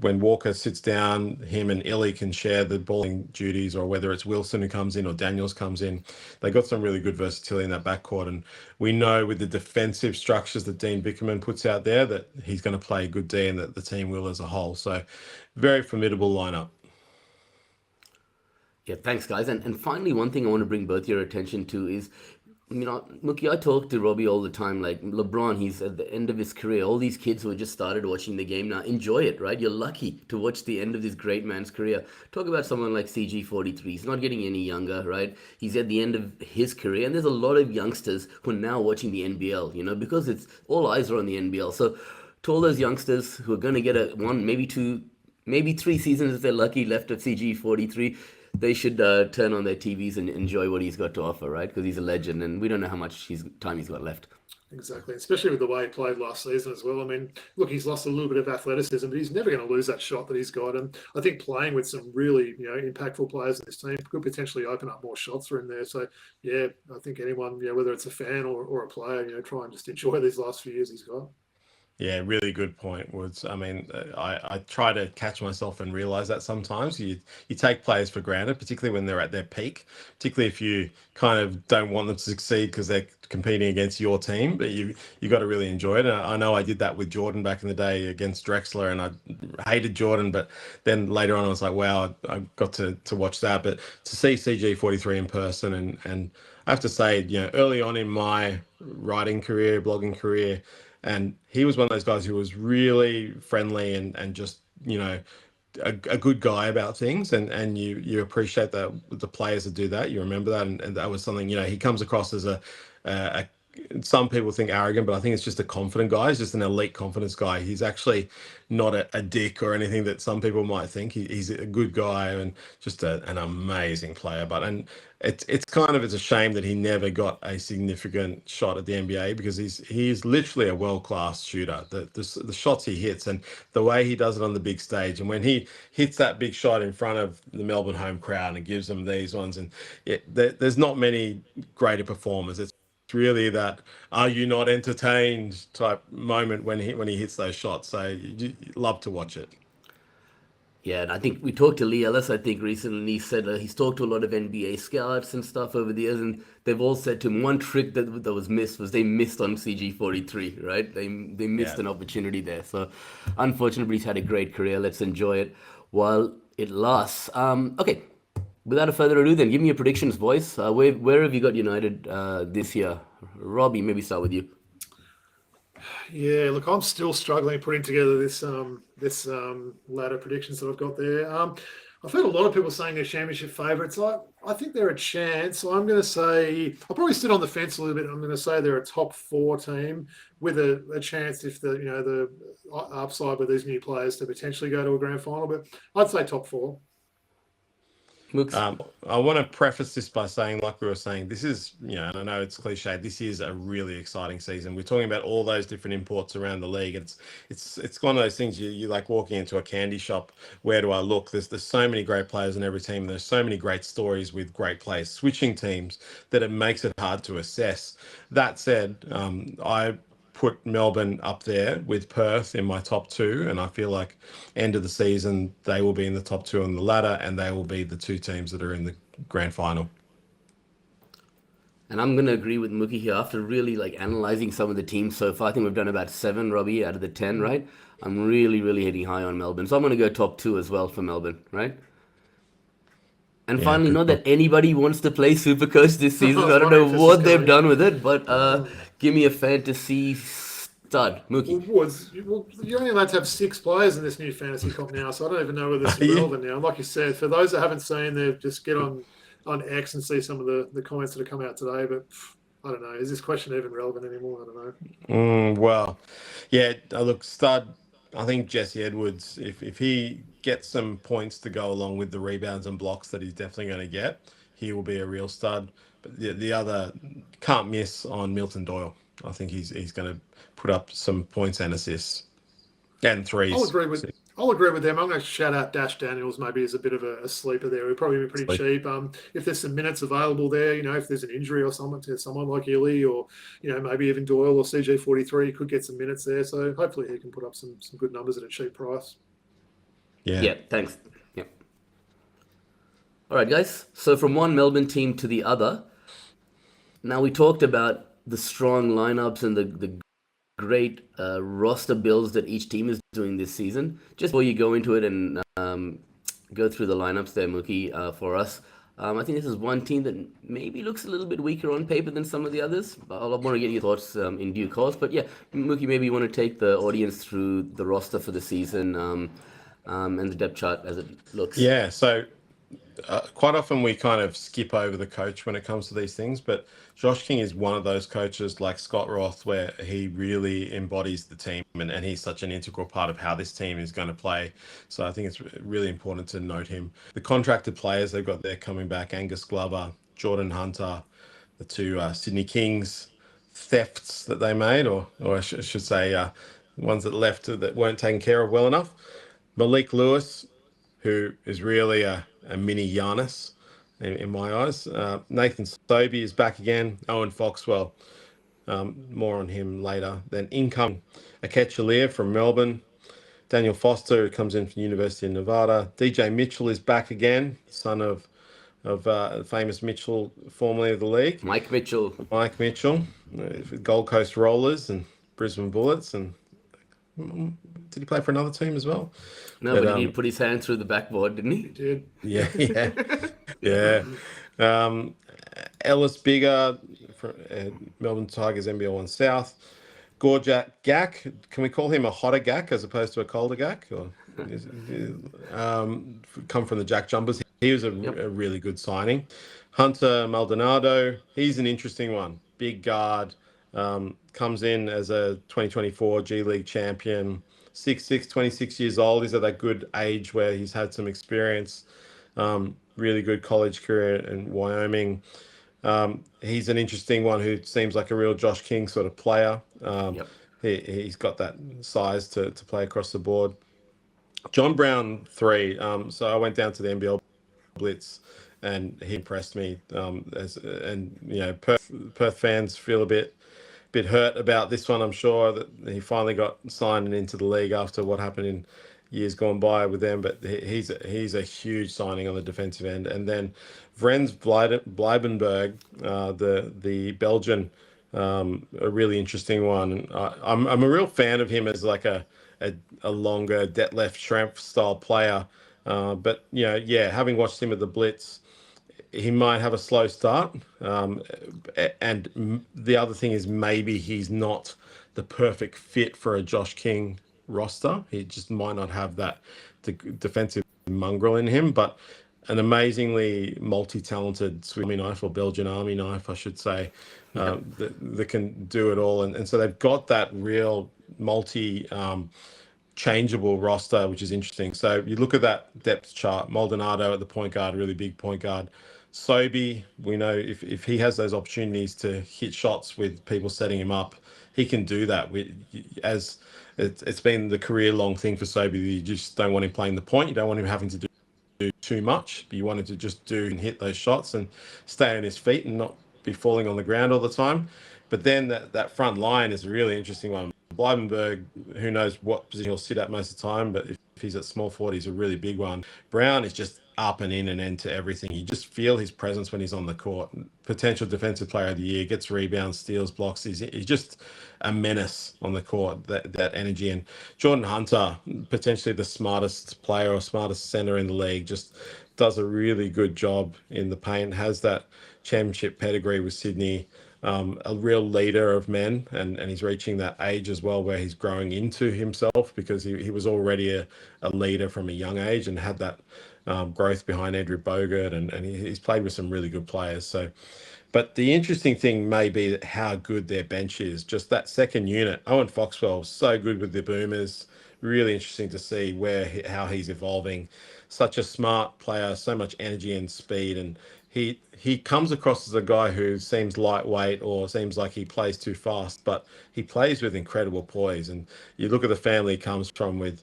when Walker sits down, him and Ili can share the balling duties, or whether it's Wilson who comes in or Daniels comes in. They got some really good versatility in that backcourt. And we know with the defensive structures that Dean Vickerman puts out there that he's going to play a good D and that the team will as a whole. So very formidable lineup. Yeah, thanks, guys. And finally, one thing I want to bring both your attention to is, Mookie, I talk to Robbie all the time. Like LeBron, he's at the end of his career. All these kids who have just started watching the game now, enjoy it, right? You're lucky to watch the end of this great man's career. Talk about someone like CG43. He's not getting any younger, right? He's at the end of his career. And there's a lot of youngsters who are now watching the NBL, because it's all eyes are on the NBL. So to all those youngsters who are going to get one, maybe two, maybe 3 seasons if they're lucky left of CG43, they should turn on their TVs and enjoy what he's got to offer, right? Because he's a legend, and we don't know how much time he's got left. Exactly, especially with the way he played last season as well. I mean, look, he's lost a little bit of athleticism, but he's never going to lose that shot that he's got. And I think playing with some really, impactful players in this team could potentially open up more shots for him there. So, yeah, I think anyone, whether it's a fan or a player, try and just enjoy these last few years he's got. Yeah, really good point. I try to catch myself and realize that sometimes you take players for granted, particularly when they're at their peak, particularly if you kind of don't want them to succeed because they're competing against your team, but you got to really enjoy it. And I know I did that with Jordan back in the day against Drexler, and I hated Jordan, but then later on I was like, wow, I got to watch that. But to see CG43 in person, and I have to say, early on in my writing career, blogging career, and he was one of those guys who was really friendly and just, a good guy about things. And you appreciate that the players that do that. You remember that. And that was something, he comes across as a some people think arrogant, but I think it's just a confident guy. He's just an elite confidence guy. He's actually not a dick or anything that some people might think. He's a good guy and just an amazing player. It's a shame that he never got a significant shot at the NBA, because he's literally a world-class shooter. The shots he hits and the way he does it on the big stage, and when he hits that big shot in front of the Melbourne home crowd and gives them these ones, and there's not many greater performers. It's really that "are you not entertained" type moment when he hits those shots. So you love to watch it. Yeah, and I think we talked to Lee Ellis, I think, recently, and he said he's talked to a lot of NBA scouts and stuff over the years, and they've all said to him one trick that was missed was they missed on CG43, right? They missed an opportunity there. So, unfortunately, he's had a great career. Let's enjoy it while it lasts. Okay, without further ado, then, give me your predictions, boys. Where have you got United this year? Robbie, maybe start with you. Yeah, look, I'm still struggling putting together this ladder predictions that I've got there. I've heard a lot of people saying they're championship favourites. I think they're a chance. So I'm going to say I'll probably sit on the fence a little bit. I'm going to say they're a top 4 team with a chance, if the upside with these new players, to potentially go to a grand final. But I'd say top 4. I want to preface this by saying, like we were saying, this is, and I know it's cliche, this is a really exciting season. We're talking about all those different imports around the league. It's one of those things you like walking into a candy shop. Where do I look? There's so many great players in every team. There's so many great stories with great players switching teams that it makes it hard to assess. That said, I put Melbourne up there with Perth in my top 2, and I feel like end of the season they will be in the top 2 on the ladder, and they will be the 2 teams that are in the grand final. And I'm going to agree with Mookie here. After really analyzing some of the teams so far, I think we've done about 7, Robbie, out of the 10, right? I'm really, really hitting high on Melbourne. So I'm going to go top 2 as well for Melbourne, right? And finally, not that anybody wants to play Supercoach this season. I don't know what they've done with it, but give me a fantasy stud, Mookie. Well, you're only allowed to have 6 players in this new fantasy comp now, so I don't even know whether this is relevant now. And like you said, for those that haven't seen, they just get on X and see some of the comments that have come out today. But I don't know. Is this question even relevant anymore? I don't know. Well, yeah, look, stud. I think Jesse Edwards, if he gets some points to go along with the rebounds and blocks that he's definitely going to get, he will be a real stud. But the other can't miss on Milton Doyle. I think he's going to put up some points and assists and threes. I'll agree with them. I'm going to shout out Dash Daniels maybe as a bit of a sleeper there. He'll probably be pretty cheap. If there's some minutes available there, if there's an injury or something to someone like Illy or, maybe even Doyle or CG43, he could get some minutes there. So hopefully he can put up some good numbers at a cheap price. Yeah, thanks. Yeah. All right, guys. So from one Melbourne team to the other, now we talked about the strong lineups and the great roster builds that each team is doing this season. Just before you go into it and go through the lineups there, Mookie, for us, I think this is one team that maybe looks a little bit weaker on paper than some of the others. I want to get your thoughts in due course. But yeah, Mookie, maybe you want to take the audience through the roster for the season and the depth chart as it looks. Yeah, so quite often we kind of skip over the coach when it comes to these things, but Josh King is one of those coaches like Scott Roth where he really embodies the team and he's such an integral part of how this team is going to play. So I think it's really important to note him. The contracted players they've got there coming back, Angus Glover, Jordan Hunter, the 2 Sydney Kings, thefts that they made, or I should say ones that left that weren't taken care of well enough. Malik Lewis, who is really a mini Giannis in my eyes. Nathan Sobey is back again. Owen Foxwell, more on him later. Then incoming Aketchalia from Melbourne. Daniel Foster, who comes in from the University of Nevada. DJ Mitchell is back again, son of famous Mitchell, formerly of the league. Mike Mitchell, Gold Coast Rollers and Brisbane Bullets. And did he play for another team as well? No, but he put his hand through the backboard, didn't he? He did. Yeah. Ellis Bigger, from Melbourne Tigers, NBL 1 South. Gorjak Gak, can we call him a hotter Gak as opposed to a colder Gak? Or come from the Jack Jumpers. He was a really good signing. Hunter Maldonado, he's an interesting one. Big guard, comes in as a 2024 G League champion. 6'6", 26 years old. He's at that good age where he's had some experience. Really good college career in Wyoming. He's an interesting one who seems like a real Josh King sort of player. He's got that size to play across the board. John Brown 3. So I went down to the NBL Blitz and he impressed me. Perth fans feel a bit hurt about this one. I'm sure that he finally got signed into the league after what happened in years gone by with them, but he's a huge signing on the defensive end. And then Vrens Bleibenberg, the Belgian, a really interesting one. I'm a real fan of him as like a longer Detlef Schrempf style player, but having watched him at the Blitz, he might have a slow start, and the other thing is maybe he's not the perfect fit for a Josh King roster. He just might not have that defensive mongrel in him, but an amazingly multi-talented Swiss Army knife, or Belgian Army knife, I should say, that can do it all. And so they've got that real changeable roster, which is interesting. So you look at that depth chart, Maldonado at the point guard, really big point guard. Sobey, we know if he has those opportunities to hit shots with people setting him up, he can do that. As it's been the career-long thing for Sobey, you just don't want him playing the point. You don't want him having to do too much, but you want him to just do and hit those shots and stay on his feet and not be falling on the ground all the time. But then that front line is a really interesting one. Bleibenberg, who knows what position he'll sit at most of the time, but if he's at small forward, he's a really big one. Brown is just up and in and into everything. You just feel his presence when he's on the court. Potential defensive player of the year, gets rebounds, steals, blocks. He's just a menace on the court, that energy. And Jordan Hunter, potentially the smartest player or smartest center in the league, just does a really good job in the paint, has that championship pedigree with Sydney. A real leader of men, and he's reaching that age as well where he's growing into himself, because he was already a leader from a young age and had that growth behind Andrew Bogut, and he's played with some really good players. So, but the interesting thing may be that how good their bench is. Just that second unit, Owen Foxwell, so good with the Boomers. Really interesting to see how he's evolving. Such a smart player, so much energy and speed, and he comes across as a guy who seems lightweight or seems like he plays too fast, but he plays with incredible poise. And you look at the family he comes from, with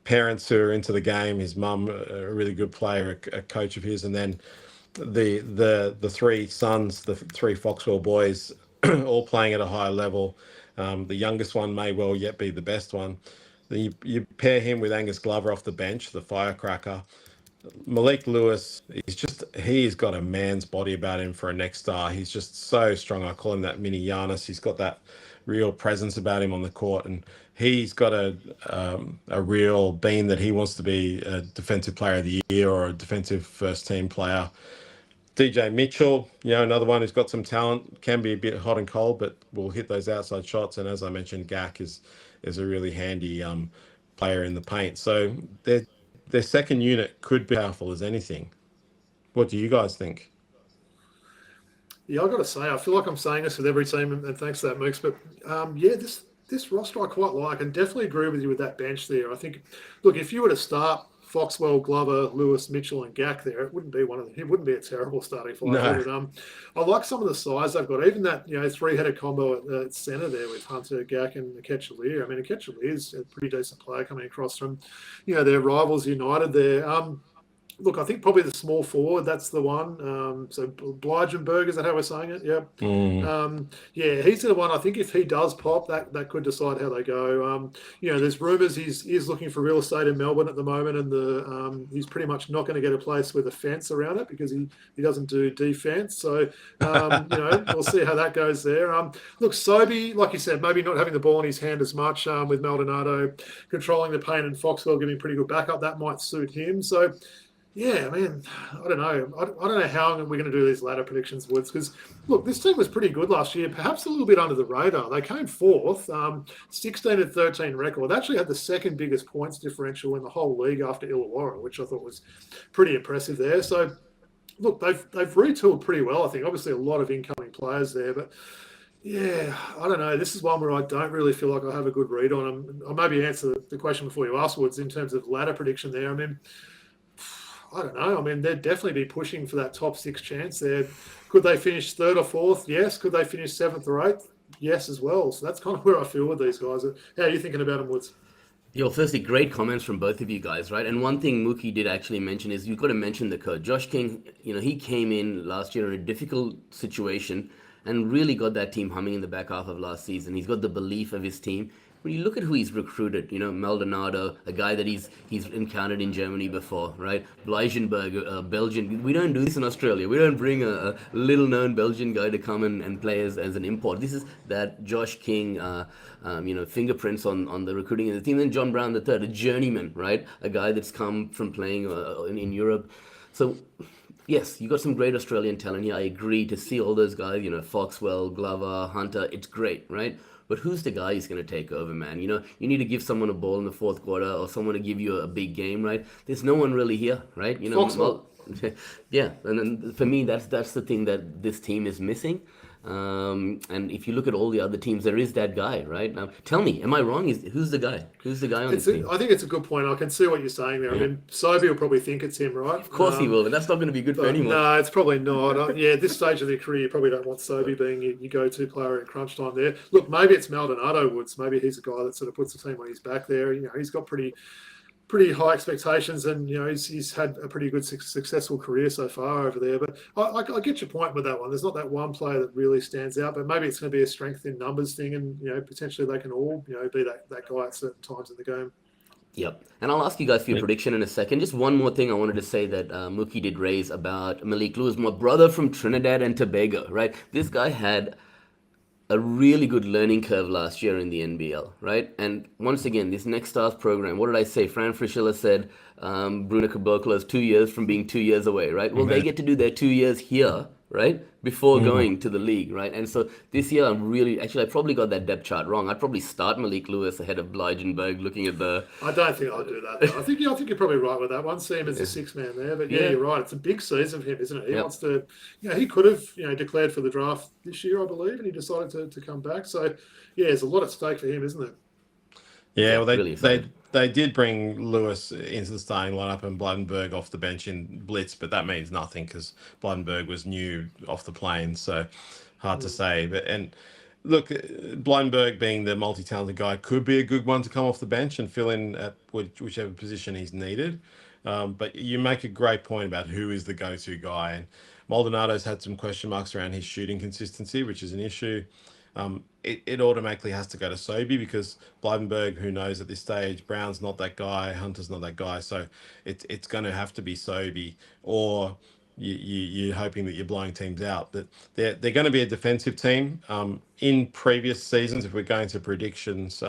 parents who are into the game. His mum, a really good player, a coach of his, and then the three sons, the three Foxwell boys, all playing at a higher level. The youngest one may well yet be the best one. Then you pair him with Angus Glover off the bench, the firecracker. Malik Lewis, he's got a man's body about him for a next star. He's just so strong. I call him that mini Giannis. He's got that real presence about him on the court, and he's got a real beam that he wants to be a defensive player of the year or a defensive first team player. DJ Mitchell, another one who's got some talent, can be a bit hot and cold, but will hit those outside shots. And as I mentioned, Gak is a really handy player in the paint. So their second unit could be powerful as anything. What do you guys think? Yeah, I've got to say, I feel like I'm saying this with every team, and thanks for that, Mooks. But this roster I quite like, and definitely agree with you with that bench there. I think, look, if you were to start Foxwell, Glover, Lewis, Mitchell, and Gack there, it wouldn't be a terrible starting five. No. But, I like some of the size they've got. Even that three-headed combo at centre there with Hunter, Gack, and Ketchalier. I mean, Ketchalier is a pretty decent player coming across from their rivals United there. Look, I think probably the small forward, that's the one. So Blygenberg, is that how we're saying it? Yep. He's the one. I think if he does pop, that could decide how they go. There's rumours he's looking for real estate in Melbourne at the moment, and he's pretty much not going to get a place with a fence around it because he doesn't do defence. So, we'll see how that goes there. Look, Sobey, like you said, maybe not having the ball in his hand as much with Maldonado controlling the paint and Foxwell giving pretty good backup, that might suit him. So, yeah, man, I don't know. I don't know how we're going to do these ladder predictions, Woods, because, look, this team was pretty good last year, perhaps a little bit under the radar. They came fourth, 16-13 record. They actually had the second biggest points differential in the whole league after Illawarra, which I thought was pretty impressive there. So, look, they've retooled pretty well, I think. Obviously, a lot of incoming players there, but yeah, I don't know. This is one where I don't really feel like I have a good read on them. I'll maybe answer the question before you ask, Woods, in terms of ladder prediction there. I mean, I don't know. I mean, they'd definitely be pushing for that top six chance there. Could they finish third or fourth? Yes. Could they finish seventh or eighth? Yes, as well. So that's kind of where I feel with these guys. How are you thinking about them, Woods? Firstly, great comments from both of you guys, right? And one thing Mookie did actually mention is you've got to mention the coach. Josh King, he came in last year in a difficult situation and really got that team humming in the back half of last season. He's got the belief of his team. When you look at who he's recruited, Maldonado, a guy that he's encountered in Germany before, right? Blygenberg, Belgian. We don't do this in Australia. We don't bring a little-known Belgian guy to come and play as an import. This is that Josh King, fingerprints on the recruiting of the team. Then John Brown III, a journeyman, right? A guy that's come from playing in Europe. So, yes, you got some great Australian talent here. I agree to see all those guys, Foxwell, Glover, Hunter. It's great, right? But who's the guy who's going to take over, man? You need to give someone a ball in the fourth quarter or someone to give you a big game, right? There's no one really here, right? Yeah, and then for me, that's the thing that this team is missing. And if you look at all the other teams, there is that guy, right? Now, tell me, am I wrong? Who's the guy? Who's the guy on this team? I think it's a good point. I can see what you're saying there. Yeah. I mean, Sobey will probably think it's him, right? Of course he will, but that's not going to be good for anyone. No, it's probably not. At this stage of their career, you probably don't want Sobey being your go-to player in crunch time there. Look, maybe it's Maldonado Woods. Maybe he's a guy that sort of puts the team on his back there. He's got pretty high expectations, and he's had a pretty good successful career so far over there. But I get your point with that one. There's not that one player that really stands out, but maybe it's going to be a strength in numbers thing, and potentially they can all be that guy at certain times in the game. Yep. And I'll ask you guys for your prediction in a second. Just one more thing I wanted to say that Mookie did raise about Malik Lewis, my brother from Trinidad and Tobago, right? This guy had a really good learning curve last year in the NBL, right? And once again, this Next Stars program, what did I say? Fran Frischilla said Bruno Caboclo is 2 years from being 2 years away, right? Well, they get to do their 2 years here, right? Before going to the league, right? And so this year, I probably got that depth chart wrong. I'd probably start Malik Lewis ahead of Blygenberg looking at the... I don't think I'll do that, though. I think you're probably right with that one. See him as a six-man there. But yeah, you're right. It's a big season for him, isn't it? He wants to... he could have, declared for the draft this year, I believe, and he decided to come back. So, yeah, there's a lot at stake for him, isn't there? Yeah, well, they did bring Lewis into the starting lineup and Blydenberg off the bench in blitz, but that means nothing because Blydenberg was new off the plane, so hard to say. And look, Blydenberg being the multi-talented guy could be a good one to come off the bench and fill in at whichever position he's needed. But you make a great point about who is the go-to guy. And Maldonado's had some question marks around his shooting consistency, which is an issue. It automatically has to go to Sobey because Blydenberg, who knows at this stage, Brown's not that guy, Hunter's not that guy. So it's going to have to be Sobey, or you're hoping that you're blowing teams out. But they're going to be a defensive team. In previous seasons, if we're going to predictions,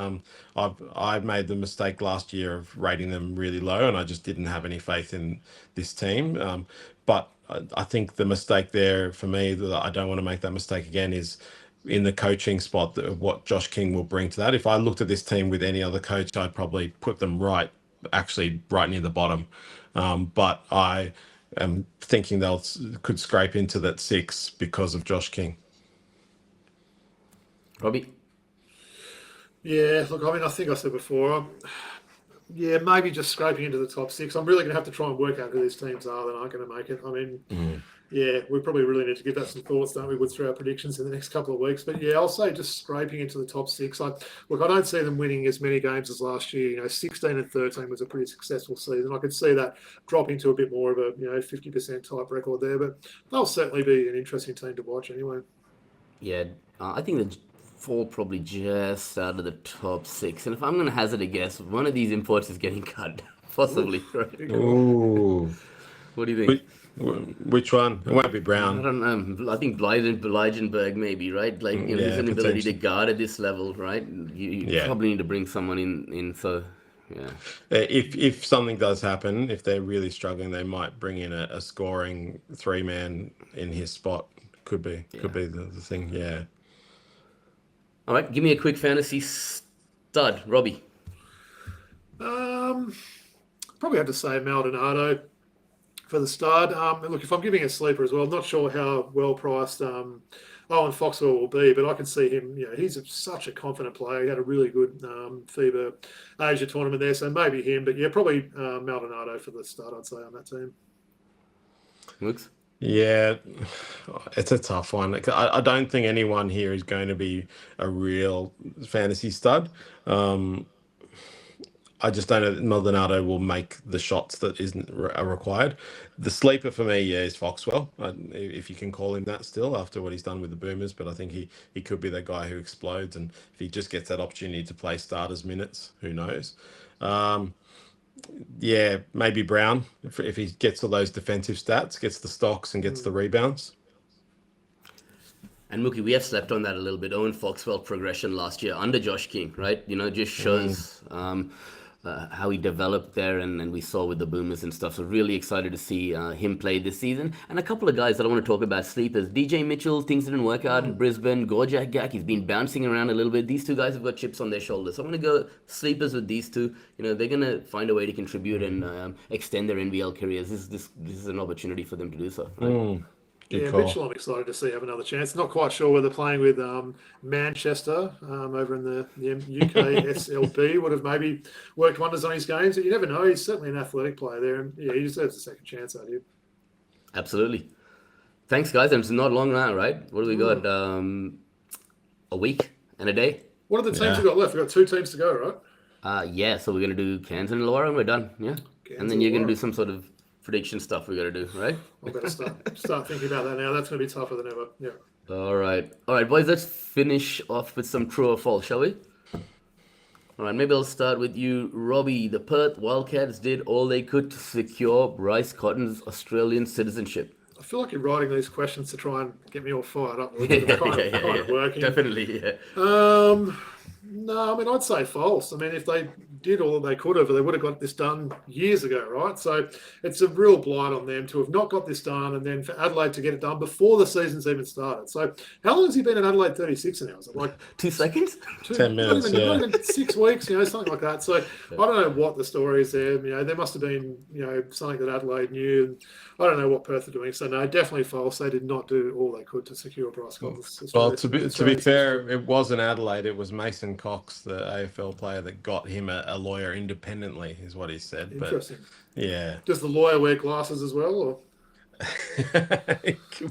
I've made the mistake last year of rating them really low, and I just didn't have any faith in this team. But I think the mistake there for me, that I don't want to make that mistake again, is in the coaching spot, what Josh King will bring to that. If I looked at this team with any other coach, I'd probably put them right near the bottom. But I am thinking could scrape into that 6 because of Josh King. Robbie? Yeah, look, I mean, I think I said before, Yeah, maybe just scraping into the top 6. I'm really going to have to try and work out who these teams are that aren't going to make it. I mean, yeah, we probably really need to give that some thoughts, don't we, through our predictions in the next couple of weeks. But yeah, I'll say just scraping into the top 6. I don't see them winning as many games as last year. 16 and 13 was a pretty successful season. I could see that dropping to a bit more of a 50% type record there. But they'll certainly be an interesting team to watch anyway. Yeah, I think the fall probably just out of the top 6. And if I'm going to hazard a guess, one of these imports is getting cut, possibly. Right? Ooh. What do you think? Which one? It won't be I Brown. don't know. I think Blydenberg maybe, right? Like, his inability to guard at this level, right? You probably need to bring someone in. So, yeah. If something does happen, if they're really struggling, they might bring in a scoring 3-man in his spot. Could be the thing. Yeah. All right, give me a quick fantasy stud, Robbie. Probably have to say Maldonado for the stud. Look, if I'm giving a sleeper as well, I'm not sure how well priced Owen Foxwell will be, but I can see him. He's such a confident player. He had a really good FIBA Asia tournament there, so maybe him. But yeah, probably Maldonado for the stud, I'd say, on that team. Looks. Yeah, it's a tough one. I don't think anyone here is going to be a real fantasy stud. I just don't know that Maldonado will make the shots that are required. The sleeper for me, is Foxwell, if you can call him that still after what he's done with the Boomers. But I think he could be that guy who explodes, and if he just gets that opportunity to play starters minutes, who knows? Yeah, maybe Brown if he gets all those defensive stats, gets the stocks and gets the rebounds. And Mookie, we have slept on that a little bit. Owen Foxwell progression last year under Josh King, right? Just shows how he developed there, and we saw with the Boomers and stuff. So really excited to see him play this season. And a couple of guys that I want to talk about sleepers. DJ Mitchell, things didn't work out in Brisbane. Gorjak Gak, he's been bouncing around a little bit. These two guys have got chips on their shoulders. So I'm going to go sleepers with these two. They're going to find a way to contribute and extend their NBL careers. This is an opportunity for them to do so. Right? Yeah, Mitchell, I'm excited to see have another chance. Not quite sure whether playing with Manchester over in the UK SLB would have maybe worked wonders on his games. But you never know. He's certainly an athletic player there, and yeah, he deserves a second chance out here. Absolutely. Thanks, guys. And it's not long now, right? What do we got? A week and a day? What are the teams we've got left? We've got 2 teams to go, right? Yeah, so we're going to do Cairns and Illawarra, and we're done. Yeah. And then you're going to do some sort of prediction stuff we got to do, right? I better start thinking about that now. That's going to be tougher than ever. Yeah. All right, boys. Let's finish off with some true or false, shall we? All right, maybe I'll start with you, Robbie. The Perth Wildcats did all they could to secure Bryce Cotton's Australian citizenship. I feel like you're writing these questions to try and get me all fired up. Kind of working. Definitely, yeah. No, I mean, I'd say false. I mean, if they did all that they could have, they would have got this done years ago, right? So it's a real blight on them to have not got this done, and then for Adelaide to get it done before the season's even started. So how long has he been in Adelaide 36 now? Is it like 2 seconds? 10 minutes, not even 6 weeks, something like that. So I don't know what the story is there. There must have been, something that Adelaide knew. And I don't know what Perth are doing. So no, definitely false. They did not do all they could to secure Bryce Cotton. Well, to be fair, it wasn't Adelaide. It was Mason Cox, the AFL player, that got him a lawyer independently, is what he said. Interesting. But, yeah. Does the lawyer wear glasses as well, or?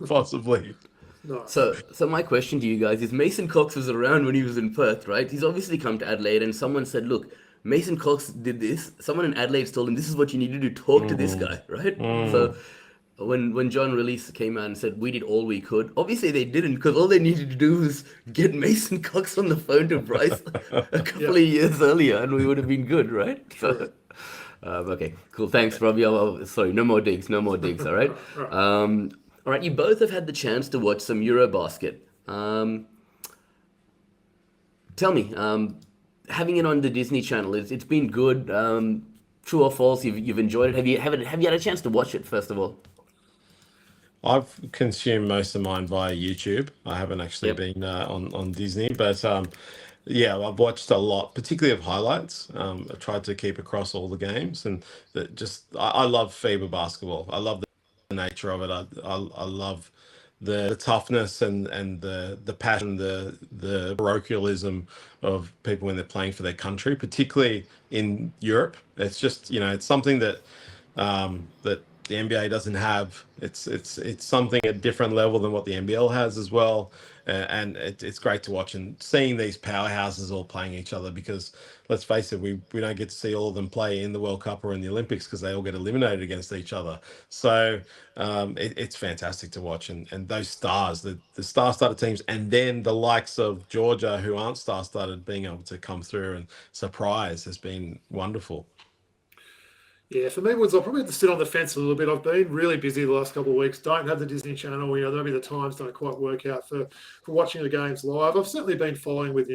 Possibly. No. So my question to you guys is, Mason Cox was around when he was in Perth, right? He's obviously come to Adelaide, and someone said, look, Mason Cox did this. Someone in Adelaide told him, this is what you need to do, talk to this guy, right? So when John Release came out and said, we did all we could, obviously they didn't, because all they needed to do was get Mason Cox on the phone to Bryce a couple of years earlier, and we would have been good, right? So, okay, cool. Thanks, Robbie. Sorry, no more digs, all right? All right, you both have had the chance to watch some Eurobasket. Tell me, having it on the Disney Channel, it's been good. True or false? You've enjoyed it. Have you had a chance to watch it first of all? I've consumed most of mine via YouTube. I haven't actually been on Disney, but yeah, I've watched a lot, particularly of highlights. I tried to keep across all the games, and I love FIBA basketball. I love the nature of it. I love the toughness and the passion, the parochialism of people when they're playing for their country, particularly in Europe. It's just, it's something that that the NBA doesn't have. It's something at a different level than what the NBL has as well. And it's great to watch and seeing these powerhouses all playing each other, because let's face it, we don't get to see all of them play in the World Cup or in the Olympics because they all get eliminated against each other. So it's fantastic to watch. And those stars, the star-studded teams, and then the likes of Georgia, who aren't star-studded, being able to come through and surprise has been wonderful. Yeah, for me, I'll probably have to sit on the fence a little bit. I've been really busy the last couple of weeks. Don't have the Disney Channel. Maybe the times don't quite work out for watching the games live. I've certainly been following with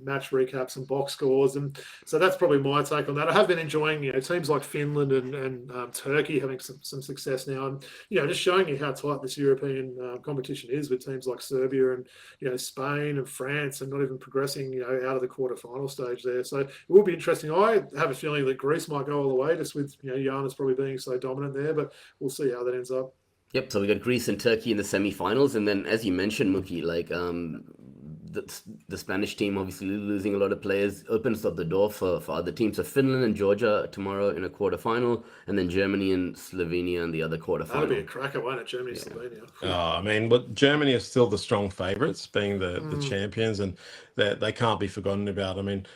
match recaps and box scores, and so that's probably my take on that. I have been enjoying teams like Finland and Turkey having some success now, and just showing you how tight this European competition is with teams like Serbia and Spain and France, and not even progressing out of the quarterfinal stage there. So it will be interesting. I have a feeling that Greece might go all the way, just with Giannis probably being so dominant there, but we'll see how that ends up. Yep. So we got Greece and Turkey in the semi-finals, and then as you mentioned, Mookie, like the Spanish team obviously losing a lot of players opens up the door for other teams. So Finland and Georgia tomorrow in a quarterfinal, and then Germany and Slovenia in the other quarterfinal. That'll be a cracker, won't it? Germany, Slovenia. But Germany is still the strong favourites, being the champions, and they can't be forgotten about. I mean,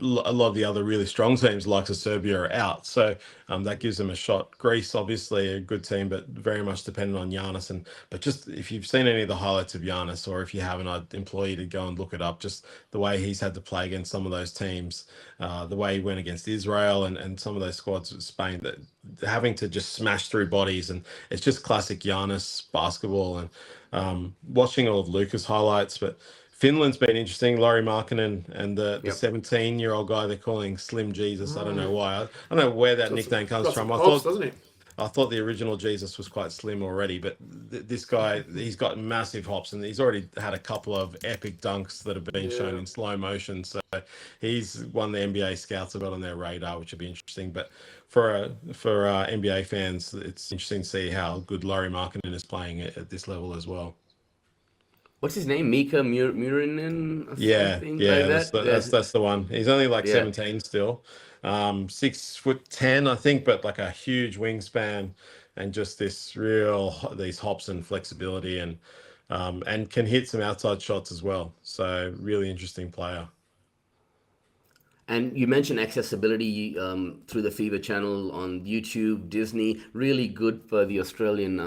a lot of the other really strong teams, like Serbia, are out, so that gives them a shot. Greece, obviously, a good team, but very much dependent on Giannis. But just if you've seen any of the highlights of Giannis, or if you haven't, I'd implore you to go and look it up. Just the way he's had to play against some of those teams, the way he went against Israel and some of those squads of Spain, that having to just smash through bodies, and it's just classic Giannis basketball. And watching all of Luka's highlights, but Finland's been interesting. Lauri Markkanen and the 17-year-old guy they're calling Slim Jesus. I don't know why. I don't know where that nickname comes from. I thought the original Jesus was quite slim already, but this guy, he's got massive hops, and he's already had a couple of epic dunks that have been shown in slow motion. So he's one the NBA scouts have got on their radar, which would be interesting. But for NBA fans, it's interesting to see how good Lauri Markkanen is playing at this level as well. What's his name? Mika Murinen? That's the one. He's only 17 still. 6'10", I think, but like a huge wingspan, and just these hops and flexibility, and can hit some outside shots as well. So really interesting player. And you mentioned accessibility through the FIBA channel on YouTube, Disney. Really good for the Australian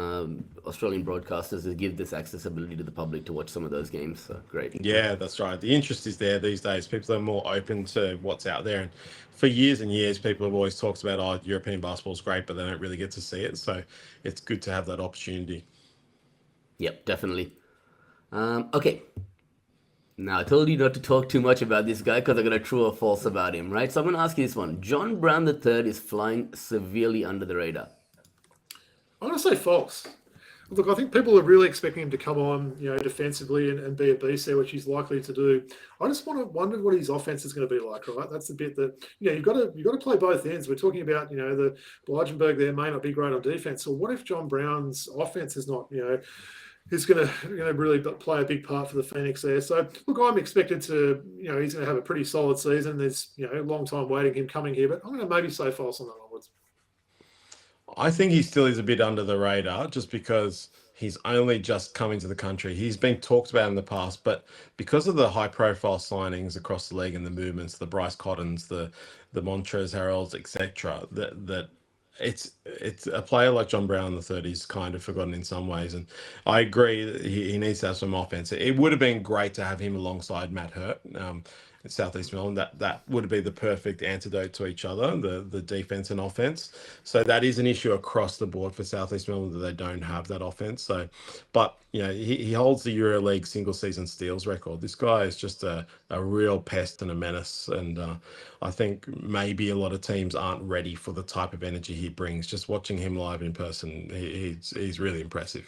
broadcasters to give this accessibility to the public to watch some of those games. So great. Yeah, that's right. The interest is there these days. People are more open to what's out there. And for years and years, people have always talked about, European basketball is great, but they don't really get to see it. So it's good to have that opportunity. Yep, definitely. Okay. Now, I told you not to talk too much about this guy because I'm going to true or false about him, right? So I'm going to ask you this one. John Brown III is flying severely under the radar. I'm going to say false. Look, I think people are really expecting him to come on, defensively and be a beast there, which he's likely to do. I just wonder what his offense is going to be like, right? That's the bit that, you've got to play both ends. We're talking about, the Bleijenberg there may not be great on defense. So what if John Brown's offense is not, who's going to really play a big part for the Phoenix there. So, look, I'm expected to, he's going to have a pretty solid season. There's, a long time waiting him coming here, but I'm going to maybe say false on that onwards. I think he still is a bit under the radar just because he's only just come into the country. He's been talked about in the past, but because of the high-profile signings across the league and the movements, the Bryce Cottons, the Montrezl Harrells, etc., that it's a player like John Brown III is kind of forgotten in some ways, and I agree that he needs to have some offense. It would have been great to have him alongside Matt Hurt at South East Melbourne. That would be the perfect antidote to each other, the defense and offense. So that is an issue across the board for South East Melbourne, that they don't have that offense. So, but he holds the EuroLeague single season steals record. This guy is just a real pest and a menace, and I think maybe a lot of teams aren't ready for the type of energy he brings. Just watching him live in person, he's really impressive.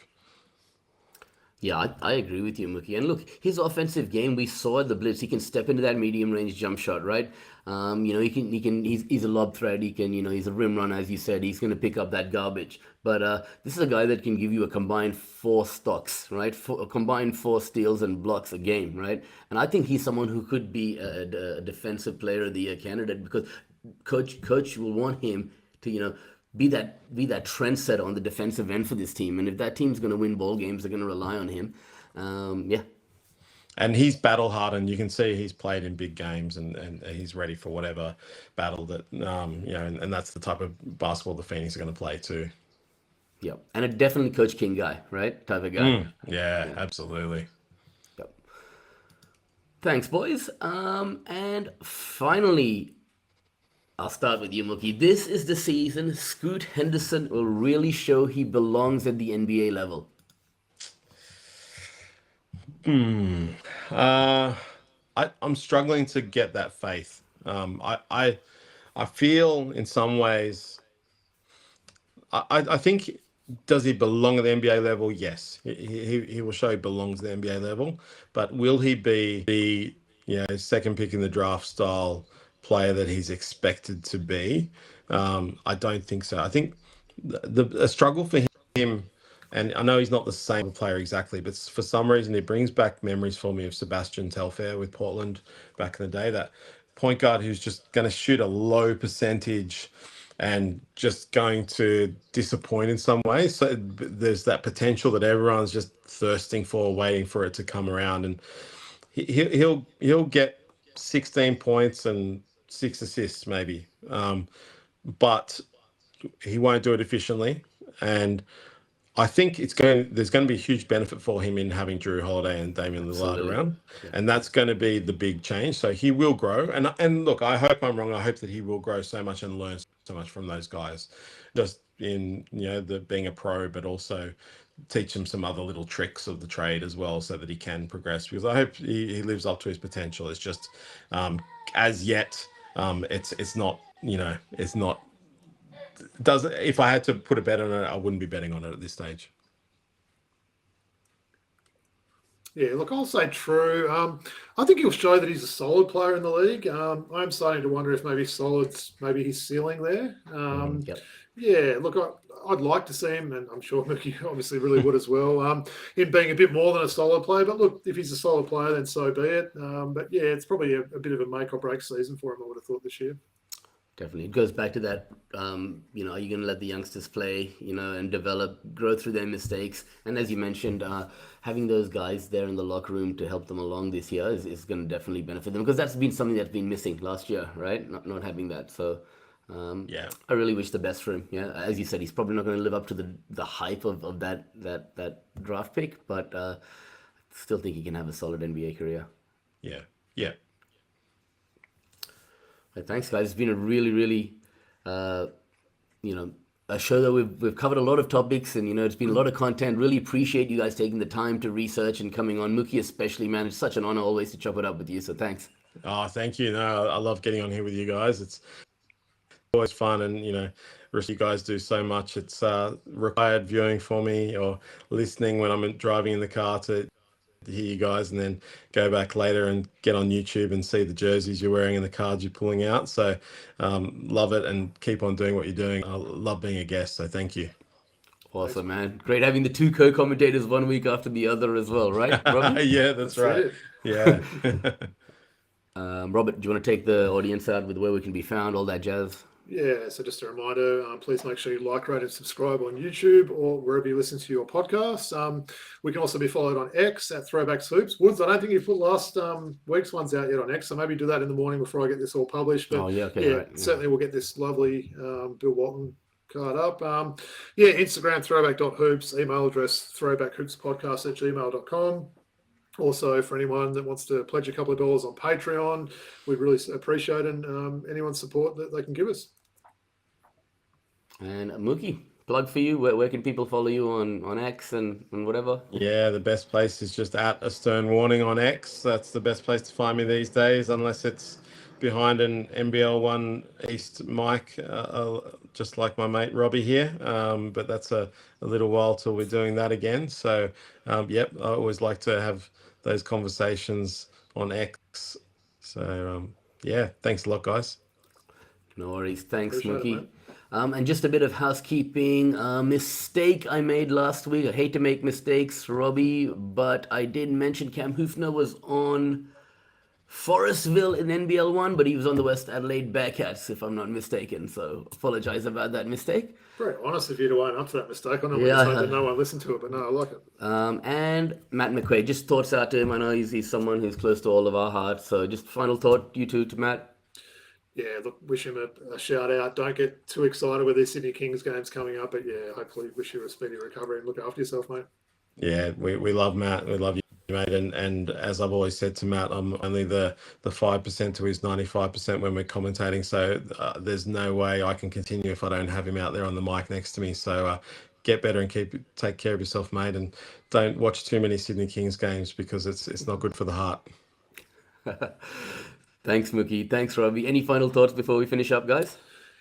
Yeah, I agree with you, Mookie. And look, his offensive game, we saw at the Blitz. He can step into that medium range jump shot, right? He's a lob threat. He's a rim runner, as you said. He's going to pick up that garbage. But this is a guy that can give you a combined 4 stocks, right? A combined 4 steals and blocks a game, right? And I think he's someone who could be a defensive player of the year candidate because coach will want him to, be that trendsetter on the defensive end for this team. And if that team's going to win ball games, they're going to rely on him. Yeah. And he's battle hardened. You can see he's played in big games, and he's ready for whatever battle that and that's the type of basketball the Phoenix are going to play too. Yep. And a definitely Coach King guy, right? Type of guy. Yeah, absolutely. Yep. Thanks, boys. And finally, I'll start with you, Mookie. This is the season Scoot Henderson will really show he belongs at the NBA level. I'm struggling to get that faith. I feel in some ways. I think, does he belong at the NBA level? Yes, he will show he belongs at the NBA level. But will he be the second pick in the draft style player that he's expected to be? I don't think so. I think a struggle for him, and I know he's not the same player exactly, but for some reason it brings back memories for me of Sebastian Telfair with Portland back in the day. That point guard who's just going to shoot a low percentage and just going to disappoint in some way. So there's that potential that everyone's just thirsting for, waiting for it to come around, and he'll get 16 points and 6 assists maybe, but he won't do it efficiently. And I think there's going to be a huge benefit for him in having Drew Holiday and Damian Lillard around, and that's going to be the big change. So he will grow, and look, I hope I'm wrong. I hope that he will grow so much and learn so much from those guys, just in the being a pro, but also teach him some other little tricks of the trade as well, so that he can progress. Because I hope he lives up to his potential. It's just as yet, it's not. It's not. Doesn't. If I had to put a bet on it, I wouldn't be betting on it at this stage. Yeah, look, I'll say true. I think he'll show that he's a solid player in the league. I'm starting to wonder if maybe his ceiling there. Yep. Yeah, look, I'd like to see him, and I'm sure Mookie obviously really would as well, him being a bit more than a solid player. But look, if he's a solid player, then so be it. But yeah, it's probably a bit of a make or break season for him, I would have thought, this year. Definitely. It goes back to that, are you going to let the youngsters play, and develop, grow through their mistakes? And as you mentioned, having those guys there in the locker room to help them along this year is going to definitely benefit them, because that's been something that's been missing last year, right? Not having that. So, Yeah. I really wish the best for him. Yeah. As you said, he's probably not going to live up to the hype of that draft pick, but still think he can have a solid NBA career. Yeah. Yeah. Thanks, guys. It's been a really, really, a show that we've covered a lot of topics, and it's been a lot of content. Really appreciate you guys taking the time to research and coming on. Mookie especially, man, it's such an honor always to chop it up with you. So thanks. Oh, thank you. No, I love getting on here with you guys. It's always fun, and you guys do so much. It's required viewing for me, or listening when I'm driving in the car to hear you guys, and then go back later and get on YouTube and see the jerseys you're wearing and the cards you're pulling out. So love it, and keep on doing what you're doing. I love being a guest, so thank you. Awesome, man. Great having the two co-commentators one week after the other as well, right, Robert? Yeah, that's right. Yeah. Robert, do you want to take the audience out with where we can be found, all that jazz? Yeah, so just a reminder, please make sure you like, rate, and subscribe on YouTube or wherever you listen to your podcasts. We can also be followed on X at Throwback Hoops. Woods, I don't think you put last week's ones out yet on X, so maybe do that in the morning before I get this all published. But right. Certainly we'll get this lovely Bill Walton card up. Instagram, throwback.hoops, email address, throwbackhoopspodcast@gmail.com. Also, for anyone that wants to pledge a couple of dollars on Patreon, we'd really appreciate anyone's support that they can give us. And Mookie, plug for you. Where can people follow you on X and whatever? Yeah, the best place is just at A Stern Warning on X. That's the best place to find me these days, unless it's behind an NBL 1 East mic just like my mate Robbie here. But that's a little while till we're doing that again. So, yep, I always like to have those conversations on X. So, yeah, thanks a lot, guys. No worries. Thanks, Appreciate it, Mookie. mate. And just a bit of housekeeping. Mistake I made last week. I hate to make mistakes, Robbie, but I did mention Cam Hoofner was on Forestville in NBL 1, but he was on the West Adelaide Bearcats, if I'm not mistaken. So apologize about that mistake. Very honest of you to own up to that mistake. I know we Yeah. just hope that no one listened to it, but no, I like it. And Matt McQuaid, just thoughts out to him. I know he's someone who's close to all of our hearts. So just final thought, you two, to Matt. Yeah, look, wish him a shout out. Don't get too excited with these Sydney Kings games coming up, but yeah, hopefully wish you a speedy recovery and look after yourself, mate. Yeah, we love Matt. We love you, mate. And as I've always said to Matt, I'm only the 5% to his 95% when we're commentating. So there's no way I can continue if I don't have him out there on the mic next to me. So get better and take care of yourself, mate. And don't watch too many Sydney Kings games because it's not good for the heart. Thanks, Mookie. Thanks, Robbie. Any final thoughts before we finish up, guys?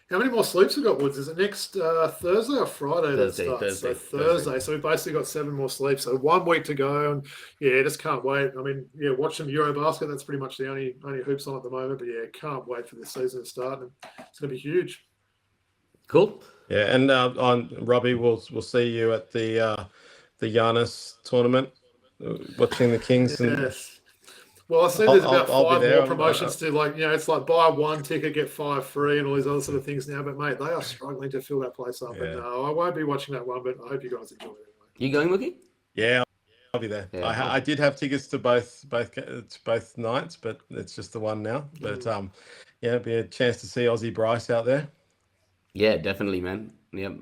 How many more sleeps we got, Woods? Is it next Thursday or Friday Thursday, that starts? Thursday. So we've basically got 7 more sleeps. So 1 week to go, and yeah, just can't wait. I mean, yeah, watch some Eurobasket. That's pretty much the only hoops on at the moment. But yeah, can't wait for this season to start, and it's going to be huge. Cool. Yeah, and on Robbie, we'll see you at the Giannis tournament, watching the Kings. Yes. Well, I see there's about I'll be 5 there. more promotions to, like, it's like buy 1 ticket, get 5 free and all these other sort of things now. But, mate, they are struggling to fill that place up. Yeah. And no, I won't be watching that one, but I hope you guys enjoy it anyway. You going, Mookie? Yeah, I'll be there. Yeah, I did have tickets to both nights, but it's just the one now. But yeah, it'll be a chance to see Aussie Bryce out there. Yeah, definitely, man. Yep.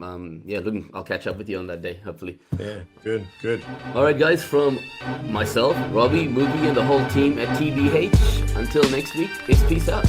I'll catch up with you on that day, hopefully. Yeah, good. All right, guys, from myself, Robbie, Mookie, and the whole team at TBH, until next week, it's peace out.